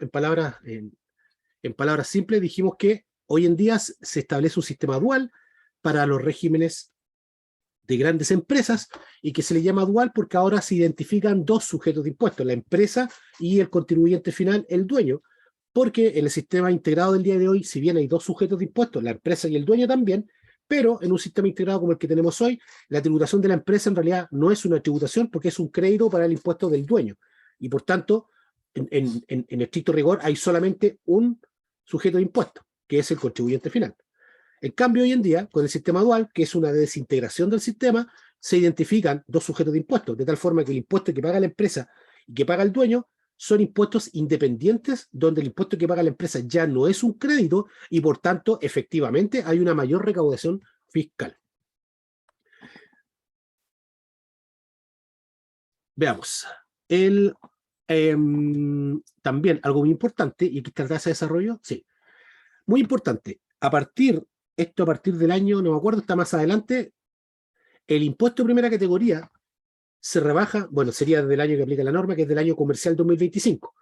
en palabras simples, dijimos que hoy en día se establece un sistema dual para los regímenes de grandes empresas y que se le llama dual porque ahora se identifican dos sujetos de impuestos, la empresa y el contribuyente final, el dueño, porque en el sistema integrado del día de hoy, si bien hay dos sujetos de impuestos, la empresa y el dueño también, pero en un sistema integrado como el que tenemos hoy, la tributación de la empresa en realidad no es una tributación porque es un crédito para el impuesto del dueño. Y por tanto, en estricto rigor, hay solamente un sujeto de impuesto, que es el contribuyente final. En cambio, hoy en día, con el sistema dual, que es una desintegración del sistema, se identifican dos sujetos de impuestos, de tal forma que el impuesto que paga la empresa y que paga el dueño son impuestos independientes, donde el impuesto que paga la empresa ya no es un crédito y, por tanto, efectivamente, hay una mayor recaudación fiscal. Veamos. También algo muy importante, y aquí está la tasa de desarrollo, sí, muy importante, a partir del año, no me acuerdo, está más adelante, el impuesto de primera categoría se rebaja, bueno, sería desde el año que aplica la norma, que es del año comercial 2025.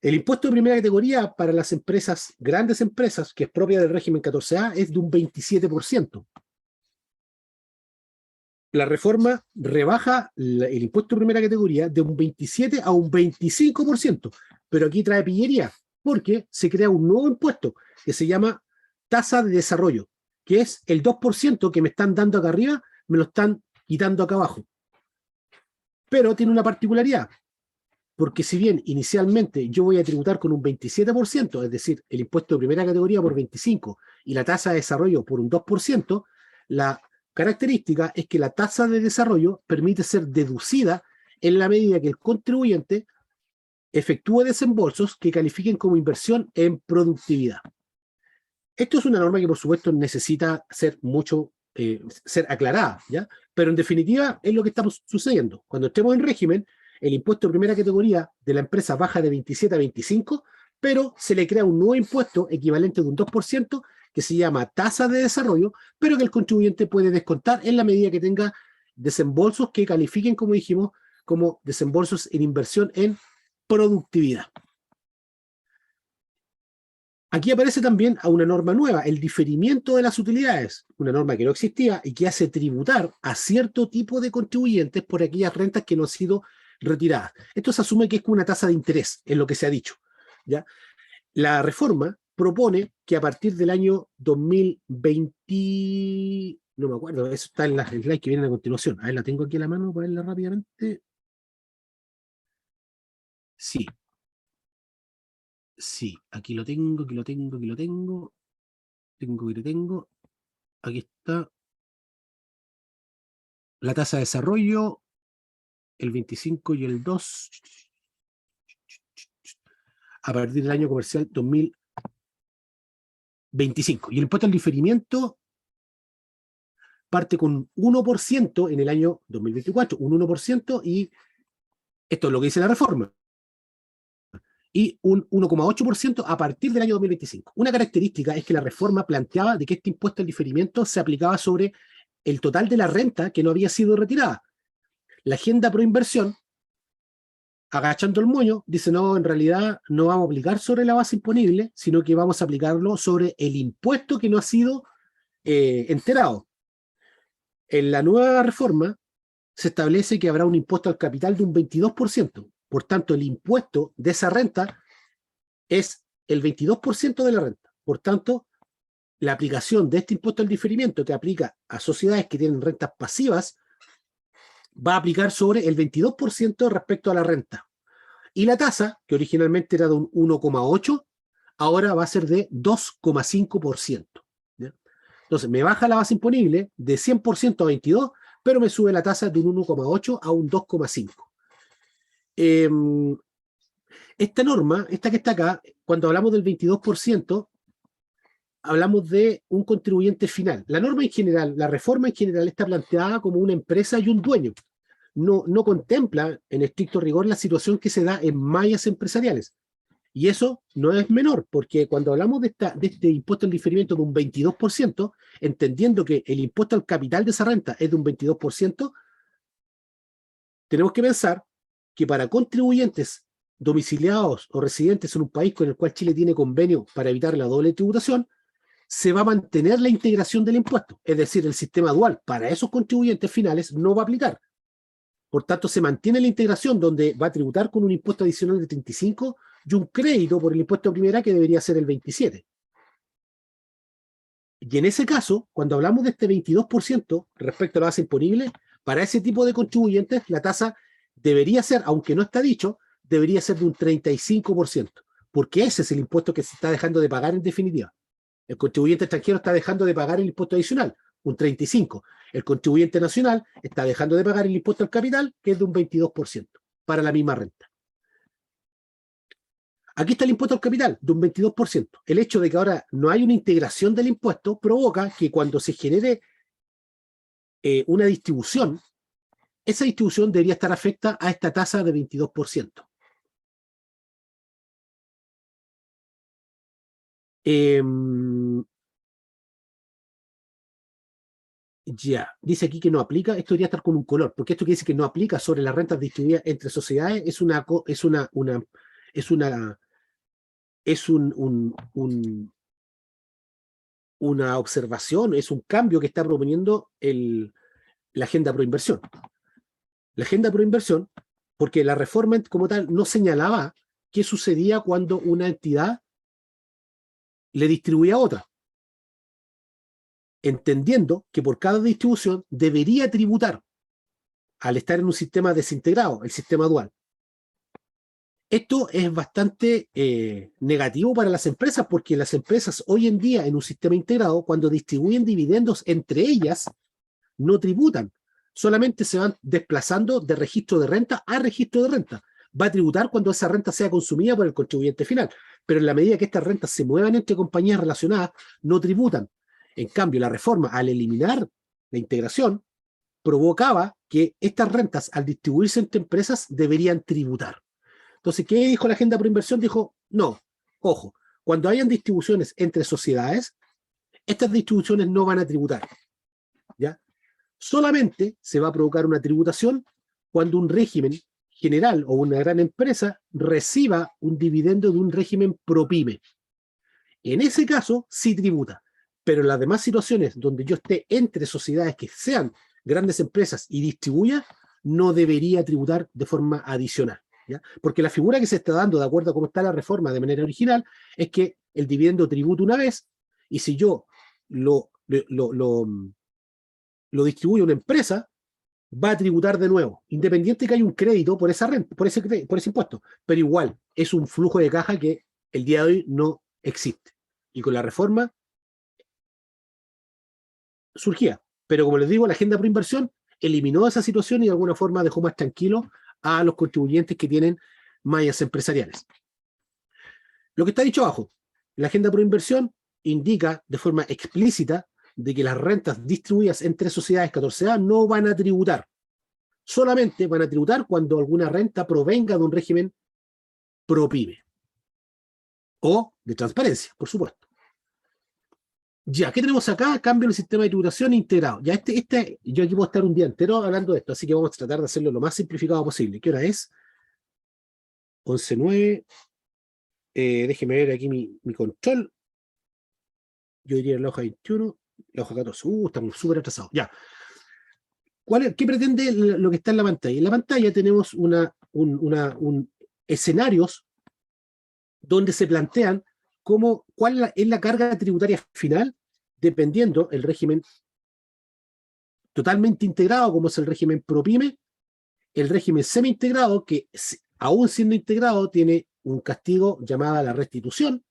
El impuesto de primera categoría para las empresas, grandes empresas, que es propia del régimen 14A, es de un 27%. La reforma rebaja el impuesto de primera categoría de un 27 a un 25%, pero aquí trae pillería, porque se crea un nuevo impuesto que se llama tasa de desarrollo, que es el 2% que me están dando acá arriba, me lo están quitando acá abajo. Pero tiene una particularidad, porque si bien inicialmente yo voy a tributar con un 27%, es decir, el impuesto de primera categoría por 25% y la tasa de desarrollo por un 2%, la característica es que la tasa de desarrollo permite ser deducida en la medida que el contribuyente efectúe desembolsos que califiquen como inversión en productividad. Esto es una norma que, por supuesto, necesita ser ser aclarada, ¿ya? Pero en definitiva es lo que estamos sucediendo. Cuando estemos en régimen, el impuesto de primera categoría de la empresa baja de 27 a 25, pero se le crea un nuevo impuesto equivalente de un 2% que se llama tasa de desarrollo, pero que el contribuyente puede descontar en la medida que tenga desembolsos que califiquen, como dijimos, como desembolsos en inversión en productividad. Aquí aparece también a una norma nueva, el diferimiento de las utilidades, una norma que no existía y que hace tributar a cierto tipo de contribuyentes por aquellas rentas que no han sido retiradas. Esto se asume que es con una tasa de interés, es lo que se ha dicho, ¿ya? La reforma propone que a partir del año 2020, no me acuerdo, eso está en las slides que vienen a continuación. A ver, la tengo aquí a la mano para verla rápidamente. Sí. Sí, aquí lo tengo, aquí lo tengo, aquí lo tengo. Aquí lo tengo. Aquí está. La tasa de desarrollo, el 25 y el 2, a partir del año comercial 2025. Y el impuesto al diferimiento parte con 1% en el año 2024, un 1%, y esto es lo que dice la reforma, y un 1,8% a partir del año 2025. Una característica es que la reforma planteaba de que este impuesto al diferimiento se aplicaba sobre el total de la renta que no había sido retirada. La agenda pro inversión, agachando el moño, dice: no, en realidad no vamos a aplicar sobre la base imponible, sino que vamos a aplicarlo sobre el impuesto que no ha sido enterado. En la nueva reforma se establece que habrá un impuesto al capital de un 22%. Por tanto, el impuesto de esa renta es el 22% de la renta. Por tanto, la aplicación de este impuesto al diferimiento que aplica a sociedades que tienen rentas pasivas va a aplicar sobre el 22% respecto a la renta. Y la tasa, que originalmente era de un 1,8%, ahora va a ser de 2,5%. Entonces, me baja la base imponible de 100% a 22%, pero me sube la tasa de un 1,8 a un 2,5. Esta norma, esta que está acá, cuando hablamos del 22%, hablamos de un contribuyente final. La norma en general, la reforma en general está planteada como una empresa y un dueño. No contempla en estricto rigor la situación que se da en mallas empresariales. Y eso no es menor, porque cuando hablamos de este impuesto al diferimiento de un 22%, entendiendo que el impuesto al capital de esa renta es de un 22%, tenemos que pensar que para contribuyentes domiciliados o residentes en un país con el cual Chile tiene convenio para evitar la doble tributación, se va a mantener la integración del impuesto. Es decir, el sistema dual para esos contribuyentes finales no va a aplicar. Por tanto, se mantiene la integración donde va a tributar con un impuesto adicional de 35 y un crédito por el impuesto de primera que debería ser el 27. Y en ese caso, cuando hablamos de este 22% respecto a la base imponible, para ese tipo de contribuyentes la tasa debería ser, aunque no está dicho, debería ser de un 35%, porque ese es el impuesto que se está dejando de pagar en definitiva. El contribuyente extranjero está dejando de pagar el impuesto adicional, un 35%. El contribuyente nacional está dejando de pagar el impuesto al capital, que es de un 22%, para la misma renta. Aquí está el impuesto al capital, de un 22%. El hecho de que ahora no hay una integración del impuesto provoca que cuando se genere una distribución, esa distribución debería estar afecta a esta tasa de 22%. Ya, dice aquí que no aplica, esto debería estar con un color, porque esto que dice que no aplica sobre las rentas distribuidas entre sociedades es una observación, es un cambio que está proponiendo la agenda pro inversión. La agenda pro inversión, porque la reforma como tal no señalaba qué sucedía cuando una entidad le distribuía a otra, entendiendo que por cada distribución debería tributar al estar en un sistema desintegrado, el sistema dual. Esto es bastante negativo para las empresas, porque las empresas hoy en día en un sistema integrado, cuando distribuyen dividendos entre ellas, no tributan, solamente se van desplazando de registro de renta a registro de renta. Va a tributar cuando esa renta sea consumida por el contribuyente final, pero en la medida que estas rentas se muevan entre compañías relacionadas, no tributan. En cambio, la reforma, al eliminar la integración, provocaba que estas rentas, al distribuirse entre empresas, deberían tributar. Entonces, ¿qué dijo la agenda por inversión? Dijo, no, ojo, cuando hayan distribuciones entre sociedades, estas distribuciones no van a tributar, ¿ya? Solamente se va a provocar una tributación cuando un régimen general o una gran empresa reciba un dividendo de un régimen ProPyme. En ese caso, sí tributa, pero en las demás situaciones donde yo esté entre sociedades que sean grandes empresas y distribuya, no debería tributar de forma adicional. ¿Ya? Porque la figura que se está dando, de acuerdo a cómo está la reforma de manera original, es que el dividendo tributa una vez, y si yo lo distribuyo a una empresa, va a tributar de nuevo, independiente que haya un crédito por esa renta, por ese impuesto. Pero igual, es un flujo de caja que el día de hoy no existe. Y con la reforma surgía. Pero como les digo, la agenda pro inversión eliminó esa situación y de alguna forma dejó más tranquilos a los contribuyentes que tienen mallas empresariales. Lo que está dicho abajo, la agenda pro inversión indica de forma explícita de que las rentas distribuidas entre sociedades 14A no van a tributar. Solamente van a tributar cuando alguna renta provenga de un régimen ProPyme o de transparencia, por supuesto. Ya, ¿qué tenemos acá? Cambio el sistema de tributación integrado. Ya yo aquí puedo estar un día entero hablando de esto, así que vamos a tratar de hacerlo lo más simplificado posible. ¿Qué hora es? 11:09. Déjeme ver aquí mi control. Yo diría la hoja 21, la hoja 14. Estamos súper atrasados. Ya. ¿Qué pretende lo que está en la pantalla? En la pantalla tenemos escenarios donde se plantean cuál es la carga tributaria final, dependiendo el régimen totalmente integrado, como es el régimen ProPyme, el régimen semi-integrado, que aún siendo integrado tiene un castigo llamado la restitución.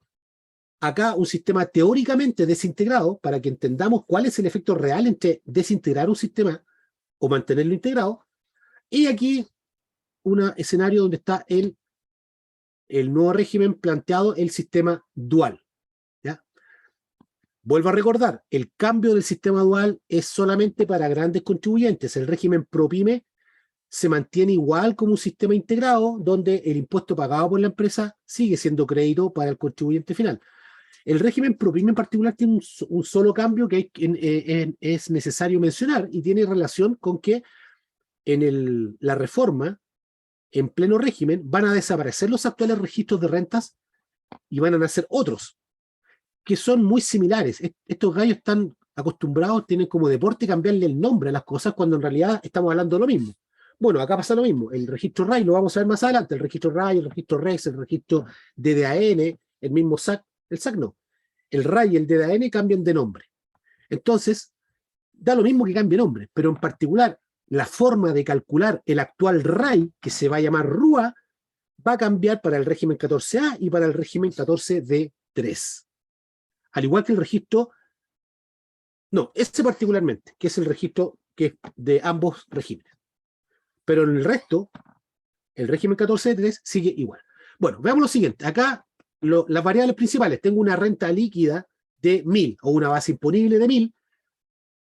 Acá un sistema teóricamente desintegrado, para que entendamos cuál es el efecto real entre desintegrar un sistema o mantenerlo integrado. Y aquí un escenario donde está el nuevo régimen planteado, el sistema dual. ¿Ya? Vuelvo a recordar, el cambio del sistema dual es solamente para grandes contribuyentes. El régimen ProPyme se mantiene igual como un sistema integrado, donde el impuesto pagado por la empresa sigue siendo crédito para el contribuyente final. El régimen ProPyme en particular tiene un solo cambio que es necesario mencionar y tiene relación con que en la reforma en pleno régimen, van a desaparecer los actuales registros de rentas y van a nacer otros, que son muy similares. Estos gallos están acostumbrados, tienen como deporte cambiarle el nombre a las cosas cuando en realidad estamos hablando de lo mismo. Bueno, acá pasa lo mismo. El registro RAI lo vamos a ver más adelante. El registro RAI, el registro REX, el registro DDAN, el mismo SAC. El SAC no. El RAI y el DDAN cambian de nombre. Entonces, da lo mismo que cambie nombre, pero en particular la forma de calcular el actual RAI, que se va a llamar RUA, va a cambiar para el régimen 14A y para el régimen 14D3. Al igual que el registro, no, este particularmente, que es el registro que es de ambos regímenes. Pero en el resto, el régimen 14D3 sigue igual. Bueno, veamos lo siguiente. Acá las variables principales. Tengo una renta líquida de 1.000 o una base imponible de 1.000.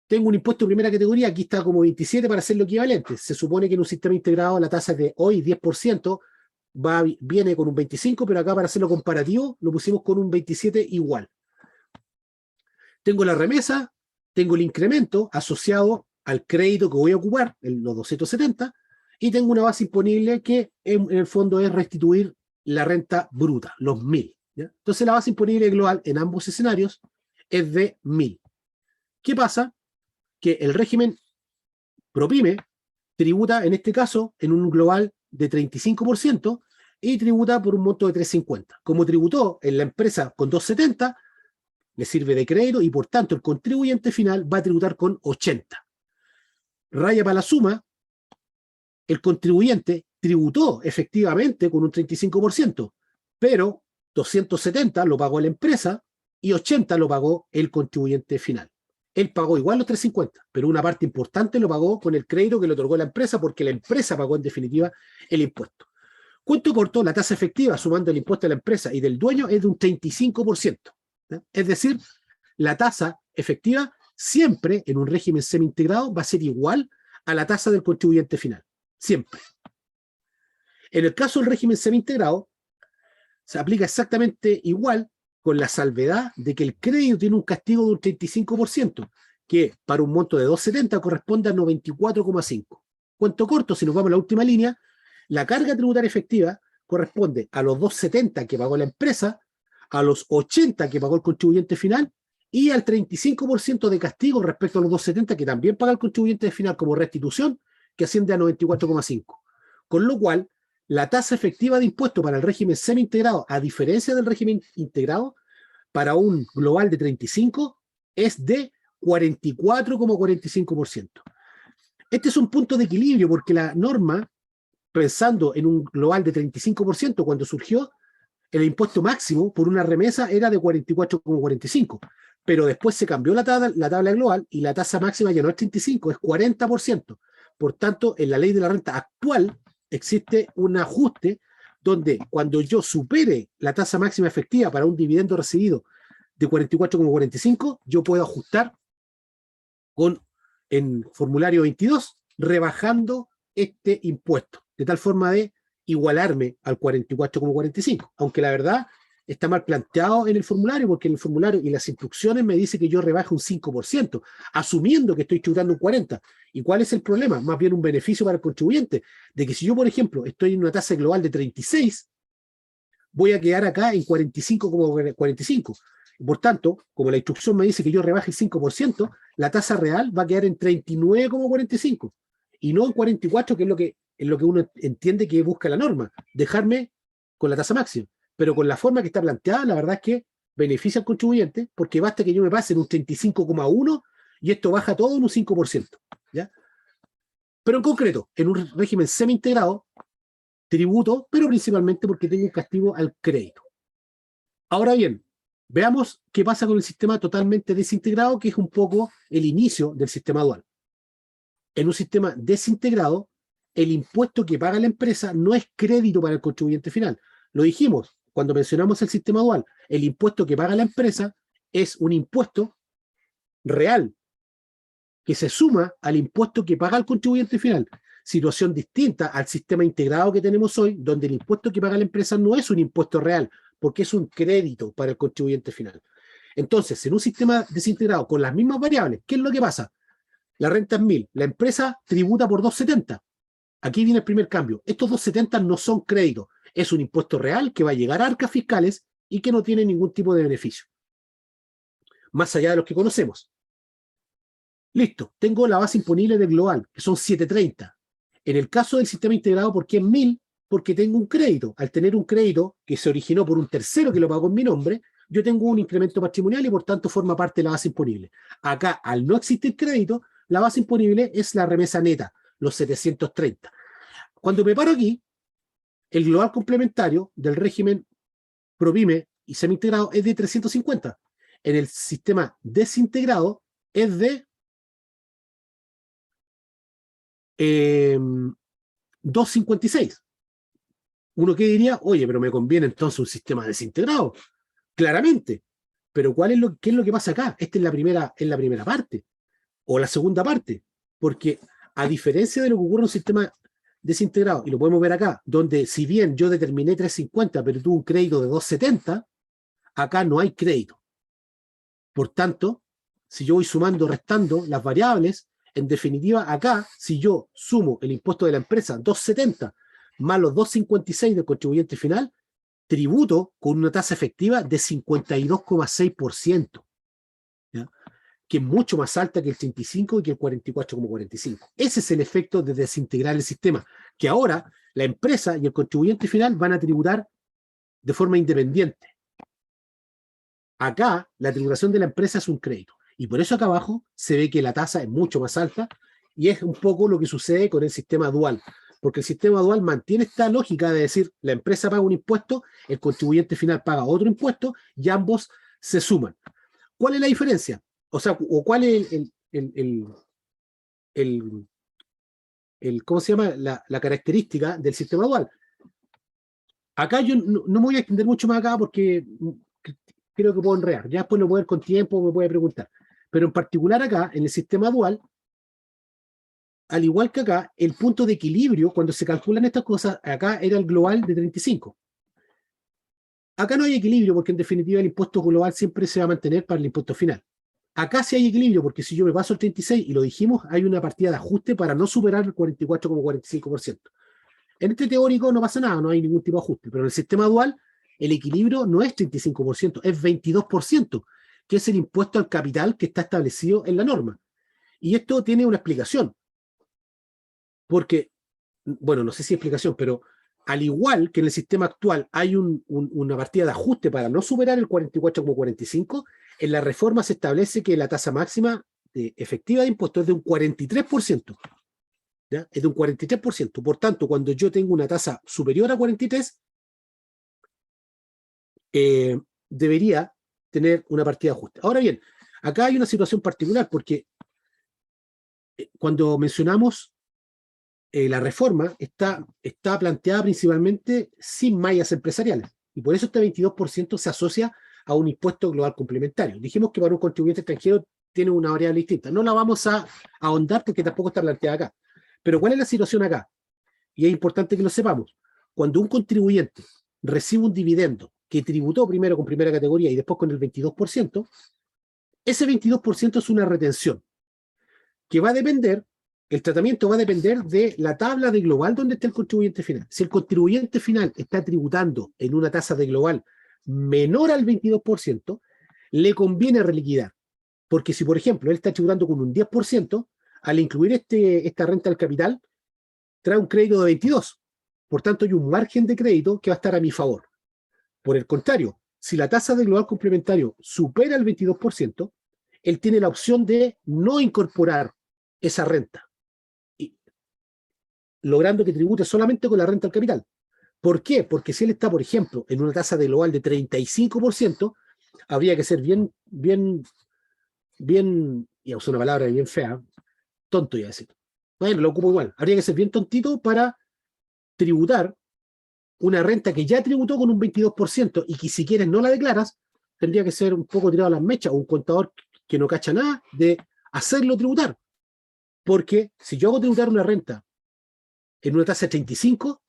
Tengo un impuesto de primera categoría, aquí está como 27 para hacerlo equivalente. Se supone que en un sistema integrado la tasa es de hoy 10%, viene con un 25%, pero acá para hacerlo comparativo lo pusimos con un 27 igual. Tengo la remesa, tengo el incremento asociado al crédito que voy a ocupar, los 270, y tengo una base imponible que en el fondo es restituir la renta bruta, los 1.000. ¿Ya? Entonces la base imponible global en ambos escenarios es de 1.000. ¿Qué pasa? Que el régimen ProPyme tributa, en este caso, en un global de 35% y tributa por un monto de 350. Como tributó en la empresa con 270, le sirve de crédito y por tanto el contribuyente final va a tributar con 80. Raya para la suma, el contribuyente tributó efectivamente con un 35%, pero 270 lo pagó la empresa y 80 lo pagó el contribuyente final. Él pagó igual los 350, pero una parte importante lo pagó con el crédito que le otorgó la empresa porque la empresa pagó en definitiva el impuesto. Cuento corto, la tasa efectiva sumando el impuesto de la empresa y del dueño es de un 35%. ¿Ya? Es decir, la tasa efectiva siempre en un régimen semi-integrado va a ser igual a la tasa del contribuyente final. Siempre. En el caso del régimen semi-integrado, se aplica exactamente igual con la salvedad de que el crédito tiene un castigo de un 35%, que para un monto de 270 corresponde a 94,5. Cuento corto, si nos vamos a la última línea, la carga tributaria efectiva corresponde a los 270 que pagó la empresa, a los 80 que pagó el contribuyente final y al 35% de castigo respecto a los 270 que también paga el contribuyente final como restitución, que asciende a 94,5. Con lo cual, la tasa efectiva de impuesto para el régimen semi-integrado, a diferencia del régimen integrado, para un global de 35, es de 44,45%. Este es un punto de equilibrio porque la norma, pensando en un global de 35%, cuando surgió, el impuesto máximo por una remesa era de 44,45%. Pero después se cambió la tabla global y la tasa máxima ya no es 35, es 40%. Por tanto, en la ley de la renta actual existe un ajuste donde cuando yo supere la tasa máxima efectiva para un dividendo recibido de 44,45, yo puedo ajustar en formulario 22, rebajando este impuesto, de tal forma de igualarme al 44,45, aunque la verdad está mal planteado en el formulario, porque en el formulario y las instrucciones me dice que yo rebaje un 5%, asumiendo que estoy tributando un 40%. ¿Y cuál es el problema? Más bien un beneficio para el contribuyente, de que si yo, por ejemplo, estoy en una tasa global de 36, voy a quedar acá en 45,45. Por tanto, como la instrucción me dice que yo rebaje el 5%, la tasa real va a quedar en 39,45 y no en 44, que es lo que uno entiende que busca la norma, dejarme con la tasa máxima. Pero con la forma que está planteada, la verdad es que beneficia al contribuyente, porque basta que yo me pase en un 35,1 y esto baja todo en un 5%. ¿Ya? Pero en concreto, en un régimen semi-integrado, tributo, pero principalmente porque tengo un castigo al crédito. Ahora bien, veamos qué pasa con el sistema totalmente desintegrado, que es un poco el inicio del sistema dual. En un sistema desintegrado, el impuesto que paga la empresa no es crédito para el contribuyente final. Lo dijimos cuando mencionamos el sistema dual. El impuesto que paga la empresa es un impuesto real que se suma al impuesto que paga el contribuyente final. Situación distinta al sistema integrado que tenemos hoy, donde el impuesto que paga la empresa no es un impuesto real, porque es un crédito para el contribuyente final. Entonces, en un sistema desintegrado con las mismas variables, ¿qué es lo que pasa? La renta es 1.000, la empresa tributa por 270. aquí viene el primer cambio. Estos 270 no son créditos, es un impuesto real que va a llegar a arcas fiscales y que no tiene ningún tipo de beneficio, más allá de los que conocemos. Listo, tengo la base imponible del global, que son 730. En el caso del sistema integrado, ¿por qué es 1000? Porque tengo un crédito. Al tener un crédito que se originó por un tercero que lo pagó en mi nombre, yo tengo un incremento patrimonial y por tanto forma parte de la base imponible. Acá, al no existir crédito, la base imponible es la remesa neta, los 730. Cuando me paro aquí, el global complementario del régimen ProPyme y semi-integrado es de 350. En el sistema desintegrado es de 256. Uno que diría, oye, pero me conviene entonces un sistema desintegrado. Claramente. Pero ¿qué es lo que pasa acá? Esta es la primera parte. O la segunda parte. Porque a diferencia de lo que ocurre en un sistema desintegrado, y lo podemos ver acá, donde si bien yo determiné 350, pero tuve un crédito de 270, acá no hay crédito. Por tanto, si yo voy sumando, restando las variables, en definitiva, acá, si yo sumo el impuesto de la empresa 270 más los 256 del contribuyente final, tributo con una tasa efectiva de 52,6%, ¿ya? Que es mucho más alta que el 35 y que el 44,45. Ese es el efecto de desintegrar el sistema, que ahora la empresa y el contribuyente final van a tributar de forma independiente. Acá, la tributación de la empresa es un crédito. Y por eso acá abajo se ve que la tasa es mucho más alta y es un poco lo que sucede con el sistema dual. Porque el sistema dual mantiene esta lógica de decir, la empresa paga un impuesto, el contribuyente final paga otro impuesto y ambos se suman. ¿Cuál es la diferencia? O sea, o cuál es ¿cómo se llama? La característica del sistema dual. Acá yo no me voy a extender mucho más acá porque creo que puedo enredar. Ya después lo puedo ver con tiempo, me puede preguntar. Pero en particular acá, en el sistema dual, al igual que acá, el punto de equilibrio, cuando se calculan estas cosas, acá era el global de 35. Acá no hay equilibrio porque en definitiva el impuesto global siempre se va a mantener para el impuesto final. Acá sí hay equilibrio porque si yo me paso el 36 y lo dijimos, hay una partida de ajuste para no superar el 44,45%. En este teórico no pasa nada, no hay ningún tipo de ajuste, pero en el sistema dual el equilibrio no es 35%, es 22%, que es el impuesto al capital que está establecido en la norma. Y esto tiene una explicación, porque, bueno, no sé si explicación, pero al igual que en el sistema actual hay una partida de ajuste para no superar el 44,45%, en la reforma se establece que la tasa máxima efectiva de impuestos es de un 43%. ¿Ya? Es de un 43%. Por tanto, cuando yo tengo una tasa superior a 43, debería tener una partida de ajuste. Ahora bien, acá hay una situación particular porque cuando mencionamos la reforma está planteada principalmente sin mallas empresariales y por eso este 22% se asocia a un impuesto global complementario. Dijimos que para un contribuyente extranjero tiene una variable distinta. No la vamos a ahondar porque tampoco está planteada acá. Pero ¿cuál es la situación acá? Y es importante que lo sepamos. Cuando un contribuyente recibe un dividendo que tributó primero con primera categoría y después con el 22%, ese 22% es una retención que va a depender, el tratamiento va a depender de la tabla de global donde está el contribuyente final. Si el contribuyente final está tributando en una tasa de global menor al 22%, le conviene reliquidar. Porque si, por ejemplo, él está tributando con un 10%, al incluir esta renta al capital, trae un crédito de 22%. Por tanto, hay un margen de crédito que va a estar a mi favor. Por el contrario, si la tasa de global complementario supera el 22%, él tiene la opción de no incorporar esa renta, logrando que tribute solamente con la renta al capital. ¿Por qué? Porque si él está, por ejemplo, en una tasa de global de 35%, habría que ser bien, y a usar una palabra bien fea, tonto iba a decir. Bueno, lo ocupo igual. Habría que ser bien tontito para tributar una renta que ya tributó con un 22% y que si quieres no la declaras, tendría que ser un poco tirado a las mechas o un contador que no cacha nada de hacerlo tributar. Porque si yo hago tributar una renta en una tasa de 35,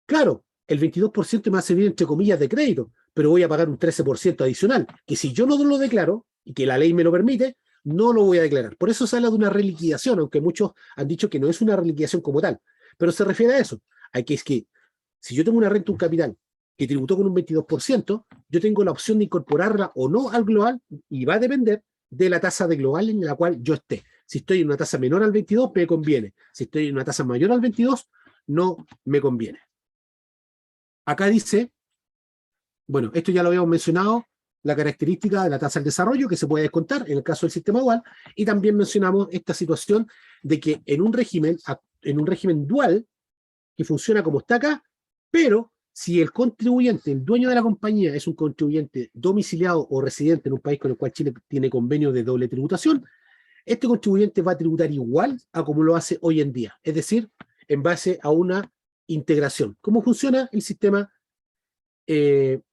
claro, el 22% me va a servir entre comillas de crédito, pero voy a pagar un 13% adicional, que si yo no lo declaro, y que la ley me lo permite, no lo voy a declarar. Por eso se habla de una reliquidación, aunque muchos han dicho que no es una reliquidación como tal. Pero se refiere a eso, a que es que si yo tengo una renta, un capital, que tributó con un 22%, yo tengo la opción de incorporarla o no al global y va a depender de la tasa de global en la cual yo esté. Si estoy en una tasa menor al 22, me conviene. Si estoy en una tasa mayor al 22, no me conviene. Acá dice, bueno, esto ya lo habíamos mencionado, la característica de la tasa del desarrollo que se puede descontar en el caso del sistema dual, y también mencionamos esta situación de que en un régimen dual que funciona como está acá, pero si el contribuyente, el dueño de la compañía, es un contribuyente domiciliado o residente en un país con el cual Chile tiene convenio de doble tributación, este contribuyente va a tributar igual a como lo hace hoy en día, es decir, en base a una integración. ¿Cómo funciona el sistema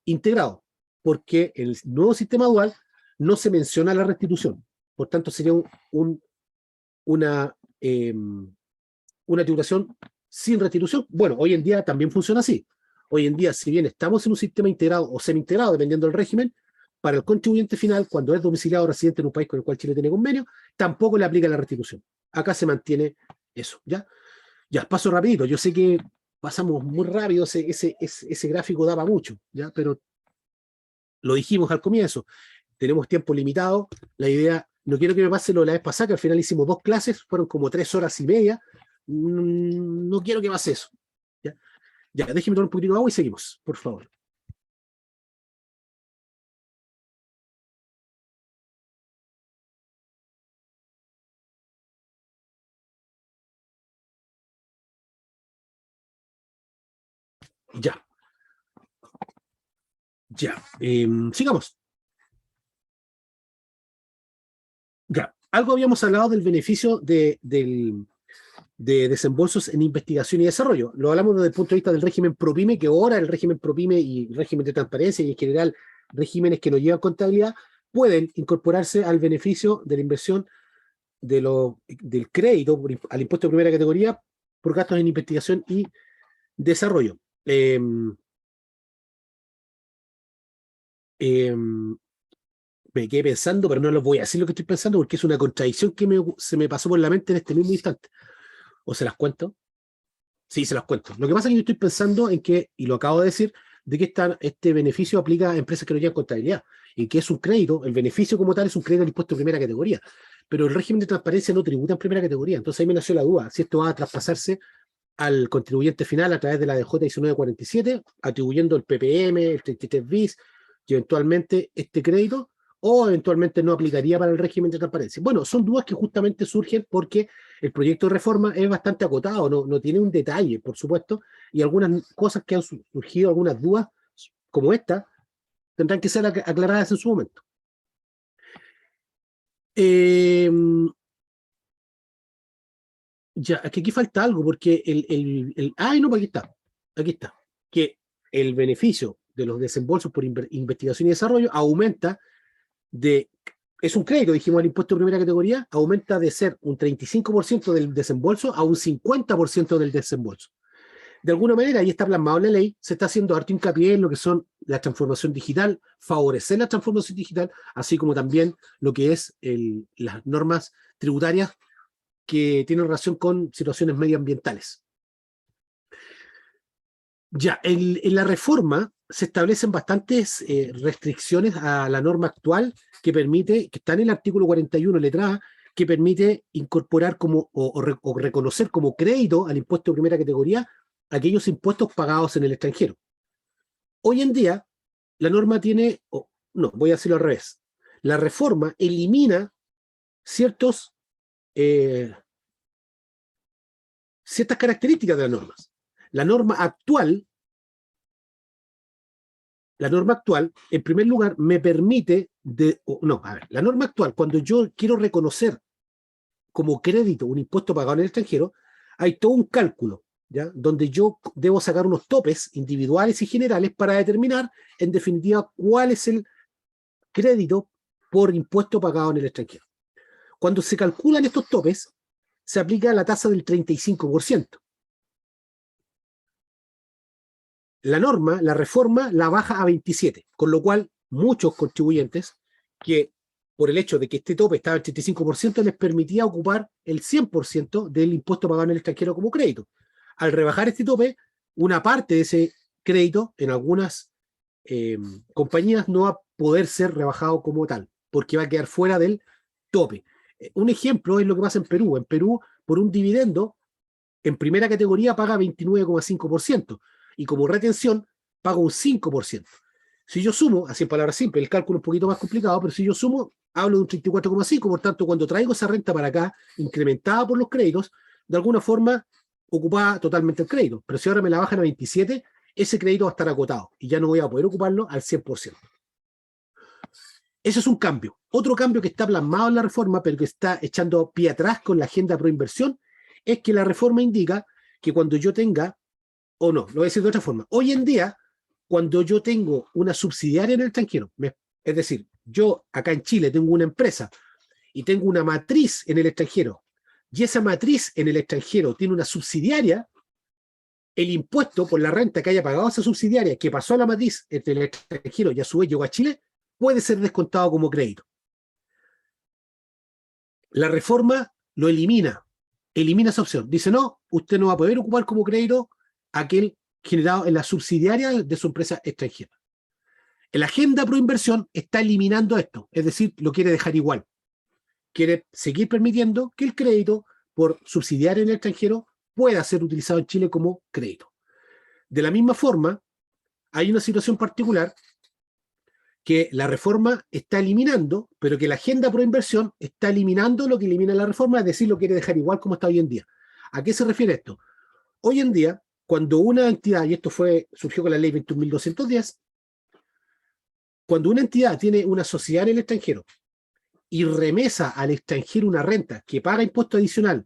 integrado? Porque en el nuevo sistema dual no se menciona la restitución, por tanto sería una, una tributación sin restitución. Bueno, hoy en día también funciona así. Hoy en día, si bien estamos en un sistema integrado o semi-integrado, dependiendo del régimen, para el contribuyente final, cuando es domiciliado o residente en un país con el cual Chile tiene convenio, tampoco le aplica la restitución. Acá se mantiene eso, ¿ya? Ya, paso rapidito. Yo sé que pasamos muy rápido, ese gráfico daba mucho, ¿ya? Pero lo dijimos al comienzo, tenemos tiempo limitado, la idea, no quiero que me pase lo de la vez pasada, que al final hicimos 2 clases, fueron como 3 horas y media, no quiero que pase eso. Ya, ya déjeme tomar un poquitito de agua y seguimos, por favor. Ya, ya, sigamos. Ya, algo habíamos hablado del beneficio de desembolsos en investigación y desarrollo. Lo hablamos desde el punto de vista del régimen PROPYME, que ahora el régimen PROPYME y el régimen de transparencia y en general regímenes que no llevan contabilidad pueden incorporarse al beneficio de la inversión del crédito al impuesto de primera categoría por gastos en investigación y desarrollo. Me quedé pensando, pero no les voy a decir lo que estoy pensando porque es una contradicción que se me pasó por la mente en este mismo instante. ¿O se las cuento? Sí, se las cuento. Lo que pasa es que yo estoy pensando en que, y lo acabo de decir, de que este beneficio aplica a empresas que no llevan contabilidad, y que es un crédito, el beneficio como tal es un crédito al impuesto de primera categoría, pero el régimen de transparencia no tributa en primera categoría. Entonces ahí me nació la duda, si esto va a traspasarse al contribuyente final a través de la DJ 1947, atribuyendo el PPM, el 33 bis, y eventualmente este crédito, o eventualmente no aplicaría para el régimen de transparencia. Bueno, son dudas que justamente surgen porque el proyecto de reforma es bastante acotado, no tiene un detalle, por supuesto, y algunas cosas que han surgido, algunas dudas como esta, tendrán que ser aclaradas en su momento. Ya, es que aquí falta algo, porque ay, no, aquí está, que el beneficio de los desembolsos por investigación y desarrollo aumenta es un crédito, dijimos, al impuesto de primera categoría, aumenta de ser un 35% del desembolso a un 50% del desembolso. De alguna manera, ahí está plasmado en la ley, se está haciendo harto hincapié en lo que son la transformación digital, favorecer la transformación digital, así como también lo que es las normas tributarias que tienen relación con situaciones medioambientales. Ya, en la reforma se establecen bastantes restricciones a la norma actual que permite, que está en el artículo 41, letra A, que permite incorporar o reconocer como crédito al impuesto de primera categoría aquellos impuestos pagados en el extranjero. Hoy en día, la norma tiene, no, voy a decirlo al revés, la reforma elimina ciertas características de las normas. La norma actual, en primer lugar, me permite, la norma actual, cuando yo quiero reconocer como crédito un impuesto pagado en el extranjero, hay todo un cálculo, ¿ya? Donde yo debo sacar unos topes individuales y generales para determinar, en definitiva, cuál es el crédito por impuesto pagado en el extranjero. Cuando se calculan estos topes, se aplica la tasa del 35%. La norma, la reforma, la baja a 27, con lo cual muchos contribuyentes que por el hecho de que este tope estaba al 35%, les permitía ocupar el 100% del impuesto pagado en el extranjero como crédito. Al rebajar este tope, una parte de ese crédito en algunas compañías no va a poder ser rebajado como tal, porque va a quedar fuera del tope. Un ejemplo es lo que pasa en Perú. En Perú, por un dividendo, en primera categoría paga 29,5% y como retención paga un 5%. Si yo sumo, así en palabras simples, el cálculo es un poquito más complicado, pero si yo sumo, hablo de un 34,5%, por tanto, cuando traigo esa renta para acá, incrementada por los créditos, de alguna forma ocupaba totalmente el crédito. Pero si ahora me la bajan a 27, ese crédito va a estar agotado y ya no voy a poder ocuparlo al 100%. Eso es un cambio. Otro cambio que está plasmado en la reforma, pero que está echando pie atrás con la agenda pro inversión, es que la reforma indica que cuando yo tenga, o no, lo voy a decir de otra forma, hoy en día, cuando yo tengo una subsidiaria en el extranjero, es decir, yo acá en Chile tengo una empresa y tengo una matriz en el extranjero, y esa matriz en el extranjero tiene una subsidiaria, el impuesto por la renta que haya pagado esa subsidiaria, que pasó a la matriz entre el extranjero y a su vez llegó a Chile, puede ser descontado como crédito. La reforma lo elimina esa opción. Dice, no, usted no va a poder ocupar como crédito aquel generado en la subsidiaria de su empresa extranjera. La agenda pro inversión está eliminando esto, es decir, lo quiere dejar igual. Quiere seguir permitiendo que el crédito por subsidiaria en el extranjero pueda ser utilizado en Chile como crédito. De la misma forma, hay una situación particular que la reforma está eliminando, pero que la agenda pro inversión está eliminando lo que elimina la reforma, es decir, lo quiere dejar igual como está hoy en día. ¿A qué se refiere esto? Hoy en día, cuando una entidad, y esto surgió con la ley 21.210, cuando una entidad tiene una sociedad en el extranjero y remesa al extranjero una renta que paga impuesto adicional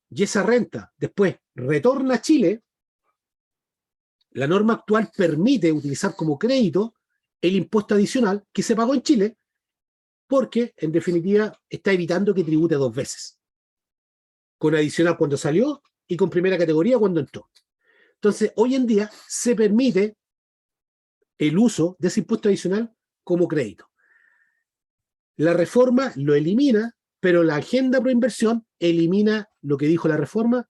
y esa renta después retorna a Chile, la norma actual permite utilizar como crédito el impuesto adicional que se pagó en Chile porque, en definitiva, está evitando que tribute dos veces. Con adicional cuando salió y con primera categoría cuando entró. Entonces, hoy en día se permite el uso de ese impuesto adicional como crédito. La reforma lo elimina, pero la agenda pro inversión elimina lo que dijo la reforma,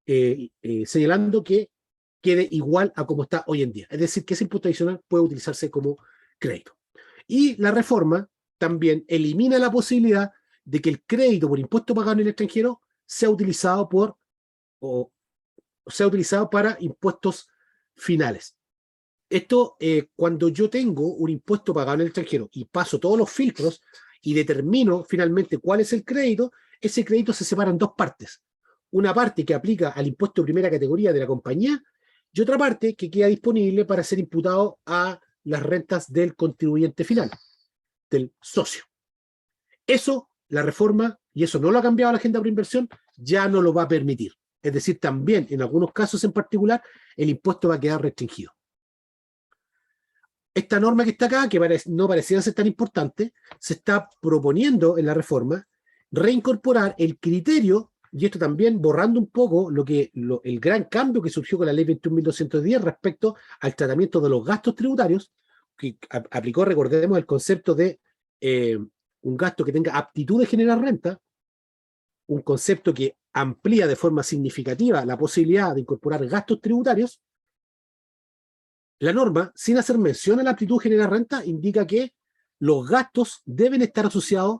señalando que quede igual a como está hoy en día. Es decir, que ese impuesto adicional puede utilizarse como crédito. Y la reforma también elimina la posibilidad de que el crédito por impuesto pagado en el extranjero sea utilizado para impuestos finales. Esto, cuando yo tengo un impuesto pagado en el extranjero y paso todos los filtros y determino finalmente cuál es el crédito, ese crédito se separa en dos partes. Una parte que aplica al impuesto de primera categoría de la compañía y otra parte que queda disponible para ser imputado a las rentas del contribuyente final, del socio. Eso, la reforma, y eso no lo ha cambiado la agenda de inversión, ya no lo va a permitir. Es decir, también en algunos casos en particular, el impuesto va a quedar restringido. Esta norma que está acá, que no parecía ser tan importante, se está proponiendo en la reforma reincorporar el criterio, y esto también borrando un poco el gran cambio que surgió con la ley 21.210 respecto al tratamiento de los gastos tributarios, que aplicó, recordemos, el concepto de un gasto que tenga aptitud de generar renta, un concepto que amplía de forma significativa la posibilidad de incorporar gastos tributarios. La norma, sin hacer mención a la aptitud de generar renta, indica que los gastos deben estar asociados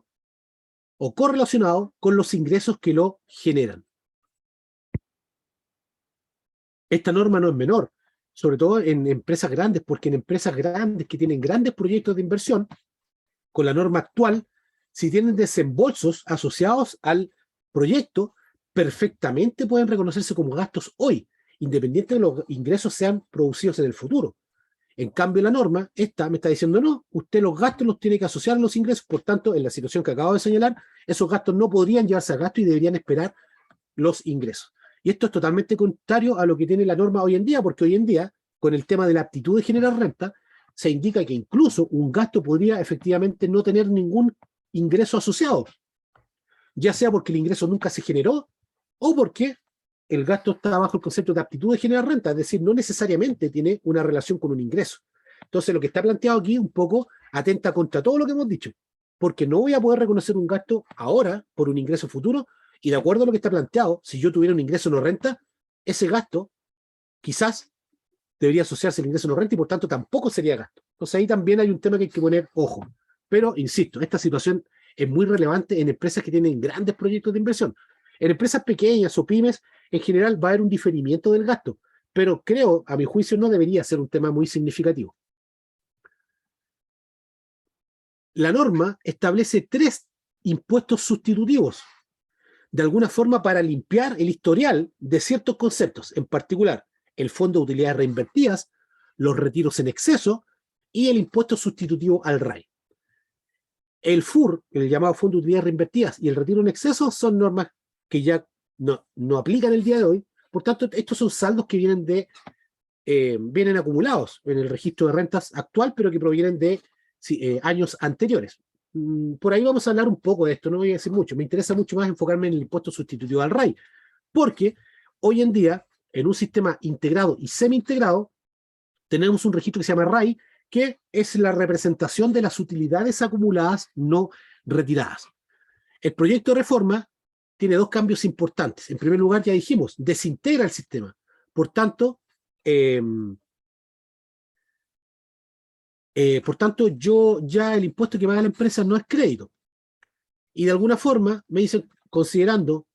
o correlacionados con los ingresos que lo generan. Esta norma no es menor, sobre todo en empresas grandes, porque en empresas grandes que tienen grandes proyectos de inversión, con la norma actual, si tienen desembolsos asociados al proyecto, perfectamente pueden reconocerse como gastos hoy, independiente de los ingresos sean producidos en el futuro. En cambio, la norma, esta me está diciendo, no, usted los gastos los tiene que asociar a los ingresos, por tanto, en la situación que acabo de señalar, esos gastos no podrían llevarse a gasto y deberían esperar los ingresos. Y esto es totalmente contrario a lo que tiene la norma hoy en día, porque hoy en día, con el tema de la aptitud de generar renta, se indica que incluso un gasto podría efectivamente no tener ningún ingreso asociado, ya sea porque el ingreso nunca se generó o porque el gasto está bajo el concepto de aptitud de generar renta, es decir, no necesariamente tiene una relación con un ingreso. Entonces, lo que está planteado aquí un poco atenta contra todo lo que hemos dicho, porque no voy a poder reconocer un gasto ahora por un ingreso futuro, y de acuerdo a lo que está planteado, si yo tuviera un ingreso no renta, ese gasto quizás debería asociarse al ingreso no renta y por tanto tampoco sería gasto. Entonces ahí también hay un tema que hay que poner ojo. Pero, insisto, esta situación es muy relevante en empresas que tienen grandes proyectos de inversión. En empresas pequeñas o pymes, en general va a haber un diferimiento del gasto, pero creo, a mi juicio, no debería ser un tema muy significativo. La norma establece 3 impuestos sustitutivos, de alguna forma para limpiar el historial de ciertos conceptos, en particular el Fondo de Utilidades Reinvertidas, los retiros en exceso y el impuesto sustitutivo al RAI. El FUR, el llamado Fondo de Utilidades Reinvertidas, y el retiro en exceso son normas que ya no aplican el día de hoy. Por tanto, estos son saldos que vienen acumulados en el registro de rentas actual, pero que provienen de años anteriores. Por ahí vamos a hablar un poco de esto, no voy a decir mucho. Me interesa mucho más enfocarme en el impuesto sustitutivo al RAI, porque hoy en día, en un sistema integrado y semi-integrado, tenemos un registro que se llama RAI, que es la representación de las utilidades acumuladas no retiradas. El proyecto de reforma tiene 2 cambios importantes. En primer lugar, ya dijimos, desintegra el sistema. Por tanto, yo ya el impuesto que paga la empresa no es crédito. Y de alguna forma me dicen, considerando,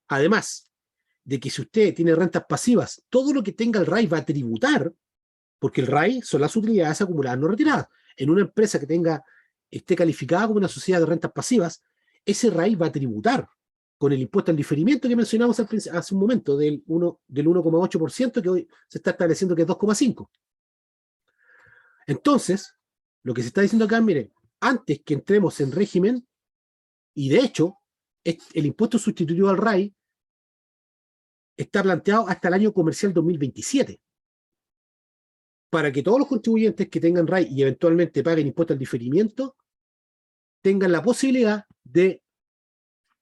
además, de que si usted tiene rentas pasivas, todo lo que tenga el RAI va a tributar, porque el RAI son las utilidades acumuladas no retiradas. En una empresa que esté calificada como una sociedad de rentas pasivas, ese RAI va a tributar con el impuesto al diferimiento que mencionamos hace un momento, del 1,8%, que hoy se está estableciendo que es 2,5%. Entonces, lo que se está diciendo acá, mire, antes que entremos en régimen, y de hecho, el impuesto sustitutivo al RAI está planteado hasta el año comercial 2027, para que todos los contribuyentes que tengan RAI y eventualmente paguen impuesto al diferimiento, tengan la posibilidad de